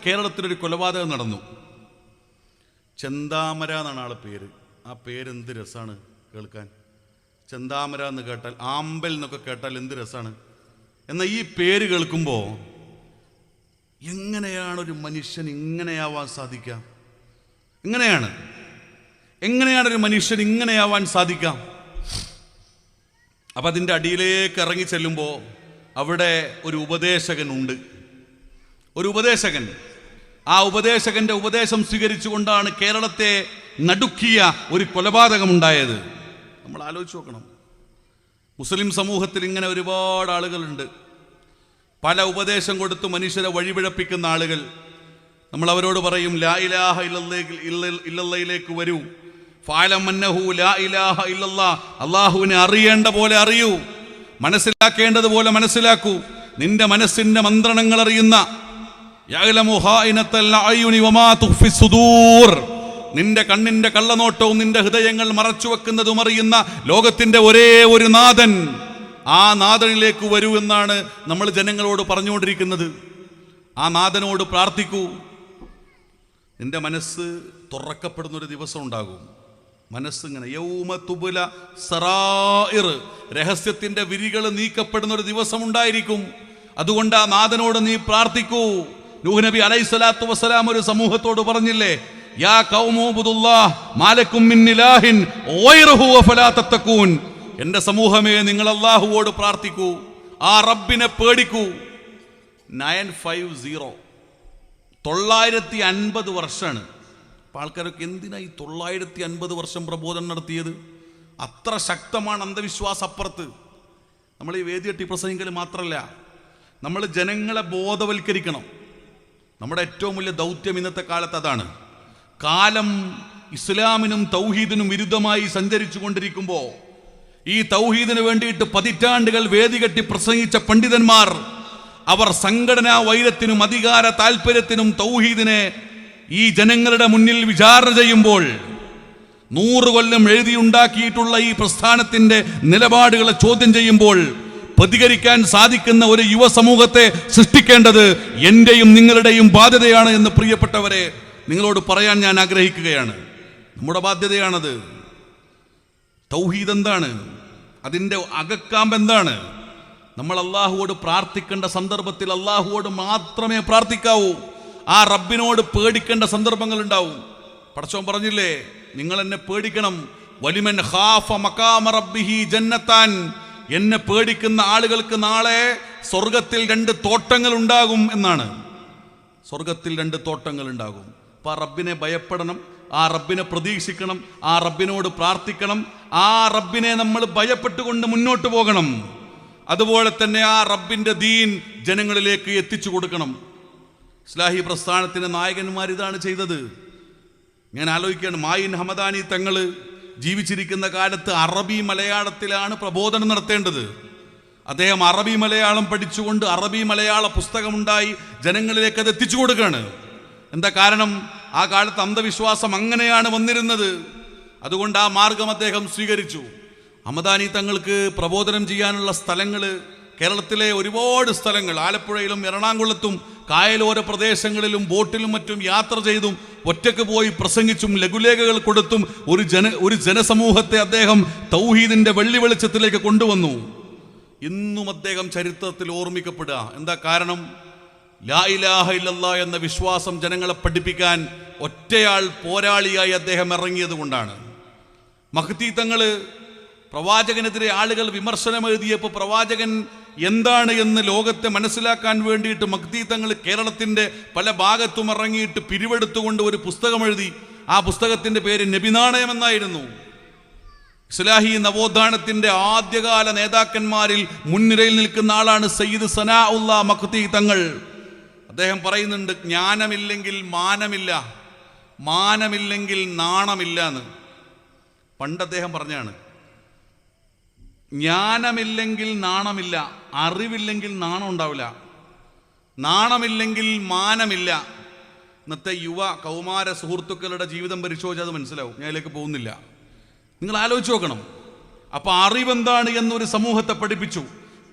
കേരളത്തിലൊരു കൊലപാതകം നടന്നു. ചെന്താമര എന്നാണ് ആളെ പേര്. ആ പേരെന്ത് രസമാണ് കേൾക്കാൻ. ചെന്താമര എന്ന് കേട്ടാൽ, ആമ്പൽ എന്നൊക്കെ കേട്ടാൽ എന്ത് രസമാണ്. എന്നാൽ ഈ പേര് കേൾക്കുമ്പോൾ എങ്ങനെയാണ് ഒരു മനുഷ്യൻ ഇങ്ങനെയാവാൻ സാധിക്കാം? എങ്ങനെയാണ് ഒരു മനുഷ്യൻ ഇങ്ങനെയാവാൻ സാധിക്കാം? അപ്പം അതിൻ്റെ അടിയിലേക്ക് ഇറങ്ങി ചെല്ലുമ്പോൾ അവിടെ ഒരു ഉപദേശകനുണ്ട്. ഒരു ഉപദേശകൻ. ആ ഉപദേശകന്റെ ഉപദേശം സ്വീകരിച്ചുകൊണ്ടാണ് കേരളത്തെ നടുക്കിയ ഒരു കൊലപാതകമുണ്ടായത്. നമ്മൾ ആലോചിച്ച് നോക്കണം. മുസ്ലിം സമൂഹത്തിൽ ഇങ്ങനെ ഒരുപാട് ആളുകളുണ്ട്. പല ഉപദേശം കൊടുത്ത് മനുഷ്യരെ വഴിപിഴപ്പിക്കുന്ന ആളുകൾ. നമ്മൾ അവരോട് പറയും, ലാ ഇലാഹ ഇല്ലല്ലയിലേക്ക് വരൂ, ഫഅലം അന്നഹു ലാ ഇലാഹ ഇല്ലല്ലാഹ്, അല്ലാഹുവിനെ അറിയേണ്ട പോലെ അറിയൂ, മനസ്സിലാക്കേണ്ടതുപോലെ മനസ്സിലാക്കൂ. നിന്റെ മനസ്സിന്റെ മന്ത്രണങ്ങൾ അറിയുന്ന, യഅലമു ഖായിനത്തൽ അയുനി വമാ തുഖ്ഫി സുദൂർ, നിന്റെ കണ്ണിന്റെ കള്ളനോട്ടവും നിന്റെ ഹൃദയങ്ങൾ മറച്ചു വെക്കുന്നതും അറിയുന്ന ലോകത്തിന്റെ ഒരേ ഒരു നാഥൻ, ആ നാഥനിലേക്ക് വരൂ എന്നാണ് നമ്മൾ ജനങ്ങളോട് പറഞ്ഞുകൊണ്ടിരിക്കുന്നത്. ആ നാഥനോട് പ്രാർത്ഥിക്കൂ. നിന്റെ മനസ്സ് തുറക്കപ്പെടുന്നൊരു ദിവസം ഉണ്ടാകും. മനസ്സിങ്ങനെ യൗമ തുബ്ല സറായിർ, രഹസ്യത്തിന്റെ വിരികൾ നീക്കപ്പെടുന്നൊരു ദിവസം ഉണ്ടായിരിക്കും. അതുകൊണ്ട് ആ നാഥനോട് നീ പ്രാർത്ഥിക്കൂ. നൂഹ് നബി അലൈഹിസ്സലാത്തു വസ്സലാം ഒരു സമൂഹത്തോട് പറഞ്ഞില്ലേ, യാ ഖൗമുബുദുല്ലാഹ് മാലക്കും മിൻ ഇലാഹിൻ ഗൈറുഹു വഫലാ തത്തഖൂൻ, എൻ്റെ സമൂഹമേ നിങ്ങൾ അല്ലാഹുവോട് പ്രാർത്ഥിക്കൂ, ആ റബ്ബിനെ പേടിക്കൂ. 950 950 വർഷമാണ്. അപ്പോൾ ആൾക്കാരൊക്കെ എന്തിനാ ഈ 950 വർഷം പ്രബോധനം നടത്തിയത്? അത്ര ശക്തമാണ് അന്ധവിശ്വാസം അപ്പുറത്ത്. നമ്മൾ ഈ വേദി കെട്ടി പ്രസംഗിക്കൽ മാത്രമല്ല, നമ്മൾ ജനങ്ങളെ ബോധവൽക്കരിക്കണം. നമ്മുടെ ഏറ്റവും വലിയ ദൗത്യം ഇന്നത്തെ കാലത്ത് അതാണ്. കാലം ഇസ്ലാമിനും തൗഹീദിനും വിരുദ്ധമായി സഞ്ചരിച്ചു കൊണ്ടിരിക്കുമ്പോൾ ഈ തൗഹീദിന് വേണ്ടിയിട്ട് പതിറ്റാണ്ടുകൾ വേദി കെട്ടി പ്രസംഗിച്ച പണ്ഡിതന്മാർ, അവർ സംഘടനാ വൈരത്തിനും അധികാര താല്പര്യത്തിനും തൗഹീദിനെ ഈ ജനങ്ങളുടെ മുന്നിൽ വിചാരണ ചെയ്യുമ്പോൾ, 100 കൊല്ലം എഴുതിയുണ്ടാക്കിയിട്ടുള്ള ഈ പ്രസ്ഥാനത്തിന്റെ നിലപാടുകളെ ചോദ്യം ചെയ്യുമ്പോൾ പ്രതികരിക്കാൻ സാധിക്കുന്ന ഒരു യുവ സമൂഹത്തെ സൃഷ്ടിക്കേണ്ടത് എന്റെയും നിങ്ങളുടെയും ബാധ്യതയാണ് എന്ന് പ്രിയപ്പെട്ടവരെ നിങ്ങളോട് പറയാൻ ഞാൻ ആഗ്രഹിക്കുകയാണ്. നമ്മുടെ ബാധ്യതയാണത്. തൗഹീദ് എന്താണ്? അതിൻ്റെ അകക്കാമ്പ് എന്താണ്? നമ്മൾ അള്ളാഹുവോട് പ്രാർത്ഥിക്കേണ്ട സന്ദർഭത്തിൽ അള്ളാഹുവോട് മാത്രമേ പ്രാർത്ഥിക്കാവൂ. ആ റബ്ബിനോട് പേടിക്കേണ്ട സന്ദർഭങ്ങൾ ഉണ്ടാവും. പടച്ചോൻ പറഞ്ഞില്ലേ, നിങ്ങൾ എന്നെ പേടിക്കണം. വലിമൻ ഖാഫ മഖാമ റബ്ബിഹി ജന്നത്താൻ, എന്നെ പേടിക്കുന്ന ആളുകൾക്ക് നാളെ സ്വർഗത്തിൽ 2 തോട്ടങ്ങൾ ഉണ്ടാകും എന്നാണ്. സ്വർഗത്തിൽ 2 തോട്ടങ്ങൾ ഉണ്ടാകും. അപ്പോൾ ആ റബ്ബിനെ ഭയപ്പെടണം, ആ റബ്ബിനെ പ്രതീക്ഷിക്കണം, ആ റബ്ബിനോട് പ്രാർത്ഥിക്കണം, ആ റബ്ബിനെ നമ്മൾ ഭയപ്പെട്ടുകൊണ്ട് മുന്നോട്ട് പോകണം. അതുപോലെ തന്നെ ആ റബ്ബിൻ്റെ ദീൻ ജനങ്ങളിലേക്ക് എത്തിച്ചു കൊടുക്കണം. ഇസ്ലാഹി പ്രസ്ഥാനത്തിൻ്റെ നായകന്മാർ ഇതാണ് ചെയ്തത്. ഞാൻ ആലോചിക്കുകയാണ്, മായിൻ ഹമദാനി തങ്ങൾ ജീവിച്ചിരിക്കുന്ന കാലത്ത് അറബി മലയാളത്തിലാണ് പ്രബോധനം നടത്തേണ്ടത്. അദ്ദേഹം അറബി മലയാളം പഠിച്ചുകൊണ്ട് അറബി മലയാള പുസ്തകമുണ്ടായി ജനങ്ങളിലേക്ക് അത് എത്തിച്ചു കൊടുക്കുകയാണ്. എന്താ കാരണം? ആ കാലത്ത് അന്ധവിശ്വാസം അങ്ങനെയാണ് വന്നിരുന്നത്. അതുകൊണ്ട് ആ മാർഗം അദ്ദേഹം സ്വീകരിച്ചു. ഹമദാനി തങ്ങൾക്ക് പ്രബോധനം ചെയ്യാനുള്ള സ്ഥലങ്ങൾ, കേരളത്തിലെ ഒരുപാട് സ്ഥലങ്ങൾ, ആലപ്പുഴയിലും എറണാകുളത്തും കായലോര പ്രദേശങ്ങളിലും ബോട്ടിലും മറ്റും യാത്ര ചെയ്തും ഒറ്റക്ക് പോയി പ്രസംഗിച്ചും ലഘുലേഖകൾ കൊടുത്തും ഒരു ജനസമൂഹത്തെ അദ്ദേഹം തൗഹീദിന്റെ വെള്ളി വെളിച്ചത്തിലേക്ക് കൊണ്ടുവന്നു. ഇന്നും അദ്ദേഹം ചരിത്രത്തിൽ ഓർമ്മിക്കപ്പെടുക. എന്താ കാരണം? ലാ ഇലാഹ ഇല്ലല്ലാഹ് എന്ന വിശ്വാസം ജനങ്ങളെ പഠിപ്പിക്കാൻ ഒറ്റയാൾ പോരാളിയായി അദ്ദേഹം ഇറങ്ങിയത് കൊണ്ടാണ്. മഹ്ദി തങ്ങൾ പ്രവാചകനെതിരെ ആളുകൾ വിമർശനം എഴുതിയപ്പോൾ പ്രവാചകൻ എന്താണ് എന്ന് ലോകത്തെ മനസ്സിലാക്കാൻ വേണ്ടിയിട്ട് മഹ്ദി തങ്ങൾ കേരളത്തിൻ്റെ പല ഭാഗത്തും ഇറങ്ങിയിട്ട് പിരിവെടുത്തുകൊണ്ട് ഒരു പുസ്തകം എഴുതി. ആ പുസ്തകത്തിൻ്റെ പേര് നബിനാണയം എന്നായിരുന്നു. ഇസ്ലാഹി നവോത്ഥാനത്തിൻ്റെ ആദ്യകാല നേതാക്കന്മാരിൽ മുൻനിരയിൽ നിൽക്കുന്ന ആളാണ് സയ്യിദ് സനാഉല്ലാ മഖ്ദി തങ്ങൾ. അദ്ദേഹം പറയുന്നുണ്ട്, ജ്ഞാനമില്ലെങ്കിൽ മാനമില്ല, മാനമില്ലെങ്കിൽ നാണമില്ല എന്ന്. പണ്ട് അദ്ദേഹം പറഞ്ഞാണ്, ജ്ഞാനമില്ലെങ്കിൽ നാണമില്ല, അറിവില്ലെങ്കിൽ നാണം ഉണ്ടാവില്ല, നാണമില്ലെങ്കിൽ മാനമില്ല. ഇന്നത്തെ യുവ കൗമാര സുഹൃത്തുക്കളുടെ ജീവിതം പരിശോധിച്ചാൽ അത് മനസ്സിലാവും. ഞാൻ അതിലേക്ക് പോകുന്നില്ല. നിങ്ങൾ ആലോചിച്ച് നോക്കണം. അപ്പോൾ അറിവെന്താണ് എന്നൊരു സമൂഹത്തെ പഠിപ്പിച്ചു.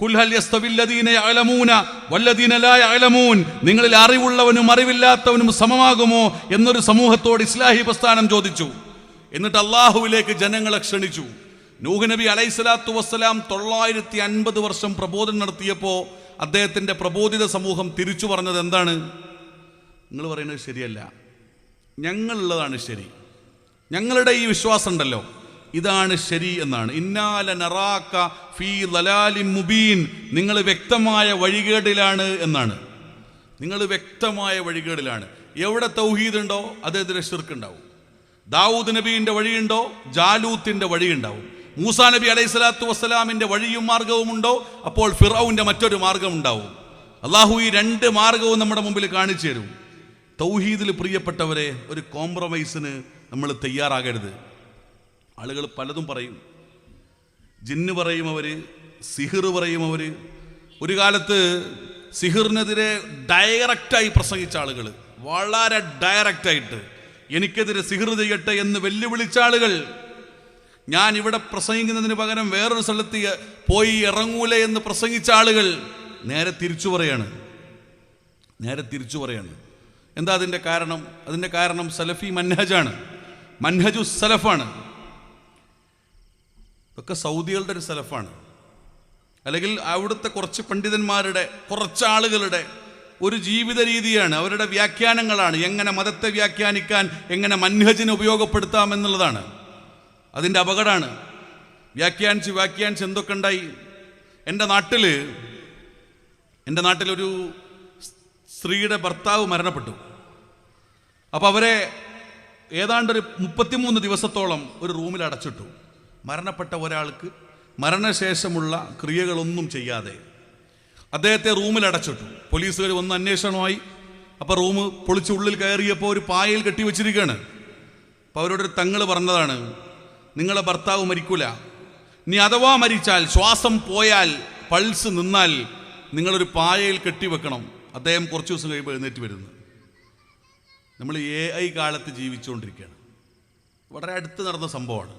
ഖുൽ ഹൽ യസ്തവില്ലദീന യഅലമൂന വല്ലദീന ലാ യഅലമൂൻ, നിങ്ങളിൽ അറിവുള്ളവനും അറിവില്ലാത്തവനും സമമാകുമോ എന്നൊരു സമൂഹത്തോട് ഇസ്ലാഹി പ്രസ്ഥാനം ചോദിച്ചു. എന്നിട്ട് അള്ളാഹുവിലേക്ക് ജനങ്ങളെ ക്ഷണിച്ചു. നൂഹ് നബി അലൈഹിസ്സലാത്തു വസ്സലാം 950 വർഷം പ്രബോധനം നടത്തിയപ്പോൾ അദ്ദേഹത്തിൻ്റെ പ്രബോധിത സമൂഹം തിരിച്ചു പറഞ്ഞത് എന്താണ്? നിങ്ങൾ പറയുന്നത് ശരിയല്ല, ഞങ്ങളുള്ളതാണ് ശരി, ഞങ്ങളുടെ ഈ വിശ്വാസം ഉണ്ടല്ലോ ഇതാണ് ശരി എന്നാണ്. ഇന്നാല നറാക ഫീ ലലാലിൻ മുബീൻ, നിങ്ങൾ വ്യക്തമായ വഴികേടിലാണ് എന്നാണ്. നിങ്ങൾ വ്യക്തമായ വഴികേടിലാണ്. എവിടെ തൗഹീദ് ഉണ്ടോ അദ്ദേഹത്തിന് ശിർക്ക് ഉണ്ടാവും. ദാവൂദ് നബീൻ്റെ വഴിയുണ്ടോ ജാലൂത്തിൻ്റെ വഴിയുണ്ടാവും. മൂസാ നബി അലൈഹി സ്വലാത്തു വസ്സലാമിൻ്റെ വഴിയും മാർഗവും ഉണ്ടോ അപ്പോൾ ഫിറഔൻ്റെ മറ്റൊരു മാർഗം ഉണ്ടാവും. അള്ളാഹു ഈ 2 മാർഗവും നമ്മുടെ മുമ്പിൽ കാണിച്ചു തരും. തൗഹീദിൽ പ്രിയപ്പെട്ടവരെ ഒരു കോംപ്രമൈസിന് നമ്മൾ തയ്യാറാകരുത്. ആളുകൾ പലതും പറയും, ജിന്ന് പറയും, അവർ സിഹിർ പറയും. അവർ ഒരു കാലത്ത് സിഹിറിനെതിരെ ഡയറക്റ്റായി പ്രസംഗിച്ച ആളുകൾ, വളരെ ഡയറക്റ്റായിട്ട് എനിക്കെതിരെ സിഹിർ ചെയ്യട്ടെ എന്ന് വെല്ലുവിളിച്ച ആളുകൾ, ഞാൻ ഇവിടെ പ്രസംഗിക്കുന്നതിന് പകരം വേറൊരു സ്ഥലത്ത് പോയി ഇറങ്ങൂല എന്ന് പ്രസംഗിച്ച ആളുകൾ നേരെ തിരിച്ചു പറയാണ്. എന്താ അതിൻ്റെ കാരണം? അതിൻ്റെ കാരണം സലഫി മൻഹജാണ്, മൻഹജു സലഫാണ്. ഇതൊക്കെ സൗദികളുടെ ഒരു സലഫാണ്, അല്ലെങ്കിൽ അവിടുത്തെ കുറച്ച് പണ്ഡിതന്മാരുടെ കുറച്ചാളുകളുടെ ഒരു ജീവിത രീതിയാണ്, അവരുടെ വ്യാഖ്യാനങ്ങളാണ്. എങ്ങനെ മതത്തെ വ്യാഖ്യാനിക്കാൻ, എങ്ങനെ മൻഹജിനെ ഉപയോഗപ്പെടുത്താം എന്നുള്ളതാണ്. അതിൻ്റെ അപകടമാണ്. വ്യാഖ്യാനിച്ച് എന്തൊക്കെ ഉണ്ടായി. എൻ്റെ നാട്ടിലൊരു സ്ത്രീയുടെ ഭർത്താവ് മരണപ്പെട്ടു. അപ്പോൾ അവരെ ഏതാണ്ടൊരു 33 ദിവസത്തോളം ഒരു റൂമിൽ അടച്ചിട്ടു. മരണപ്പെട്ട ഒരാൾക്ക് മരണശേഷമുള്ള ക്രിയകളൊന്നും ചെയ്യാതെ അദ്ദേഹത്തെ റൂമിൽ അടച്ചിട്ടു. പോലീസുകാർ വന്ന് അന്വേഷണമായി. അപ്പോൾ റൂം പൊളിച്ച് ഉള്ളിൽ കയറിയപ്പോൾ ഒരു പായയിൽ കെട്ടിവെച്ചിരിക്കുകയാണ്. അപ്പോൾ അവരോടൊരു തങ്ങൾ പറഞ്ഞതാണ്, നിങ്ങളെ ഭർത്താവ് മരിക്കൂല, ഇനി അഥവാ മരിച്ചാൽ, ശ്വാസം പോയാൽ, പൾസ് നിന്നാൽ നിങ്ങളൊരു പായയിൽ കെട്ടിവെക്കണം. അദ്ദേഹം കുറച്ച് ദിവസം കഴിയുമ്പോൾ എഴുന്നേറ്റ് വരുന്നു. നമ്മൾ AI കാലത്ത് ജീവിച്ചുകൊണ്ടിരിക്കുകയാണ്. വളരെ അടുത്ത് നടന്ന സംഭവമാണ്.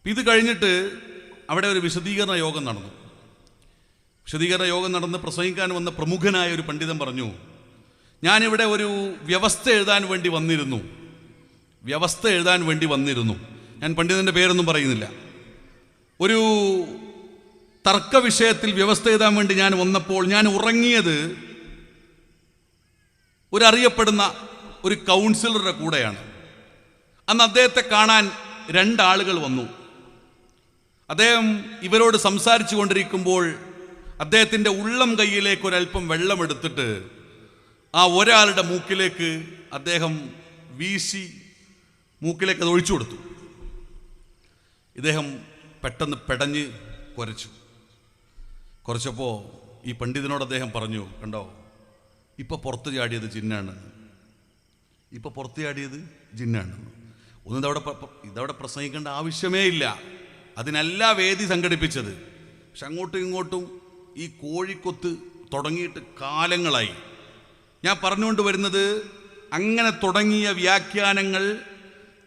ഇത് കഴിഞ്ഞിട്ട് അവിടെ ഒരു വിശദീകരണ യോഗം നടന്നു. നടന്ന് പ്രസംഗിക്കാൻ വന്ന പ്രമുഖനായ ഒരു പണ്ഡിതൻ പറഞ്ഞു, ഞാനിവിടെ ഒരു വ്യവസ്ഥ എഴുതാൻ വേണ്ടി വന്നിരുന്നു. ഞാൻ പണ്ഡിതൻ്റെ പേരൊന്നും പറയുന്നില്ല. ഒരു തർക്ക വിഷയത്തിൽ വ്യവസ്ഥ എഴുതാൻ വേണ്ടി ഞാൻ വന്നപ്പോൾ ഞാൻ ഉറങ്ങിയത് ഒരറിയപ്പെടുന്ന ഒരു കൗൺസിലറുടെ കൂടെയാണ്. അന്ന് അദ്ദേഹത്തെ കാണാൻ 2 ആളുകൾ വന്നു. അദ്ദേഹം ഇവരോട് സംസാരിച്ചു കൊണ്ടിരിക്കുമ്പോൾ അദ്ദേഹത്തിൻ്റെ ഉള്ളം കൈയിലേക്ക് ഒരല്പം വെള്ളമെടുത്തിട്ട് ആ ഒരാളുടെ മൂക്കിലേക്ക് അദ്ദേഹം വീശി മൂക്കിലേക്ക് അത് ഒഴിച്ചു കൊടുത്തു. ഇദ്ദേഹം പെട്ടെന്ന് പെടഞ്ഞ് കുറച്ചപ്പോൾ ഈ പണ്ഡിതനോട് അദ്ദേഹം പറഞ്ഞു, കണ്ടോ, ഇപ്പം പുറത്ത് ചാടിയത് ജിന്നാണ്. ഒന്നും ഇതവിടെ പ്രസംഗിക്കേണ്ട ആവശ്യമേ ഇല്ല. അതിനല്ല വേദി സംഘടിപ്പിച്ചത്. പക്ഷെ അങ്ങോട്ടും ഇങ്ങോട്ടും ഈ കോഴിക്കൊത്ത് തുടങ്ങിയിട്ട് കാലങ്ങളായി. ഞാൻ പറഞ്ഞുകൊണ്ട് വരുന്നത്, അങ്ങനെ തുടങ്ങിയ വ്യാഖ്യാനങ്ങൾ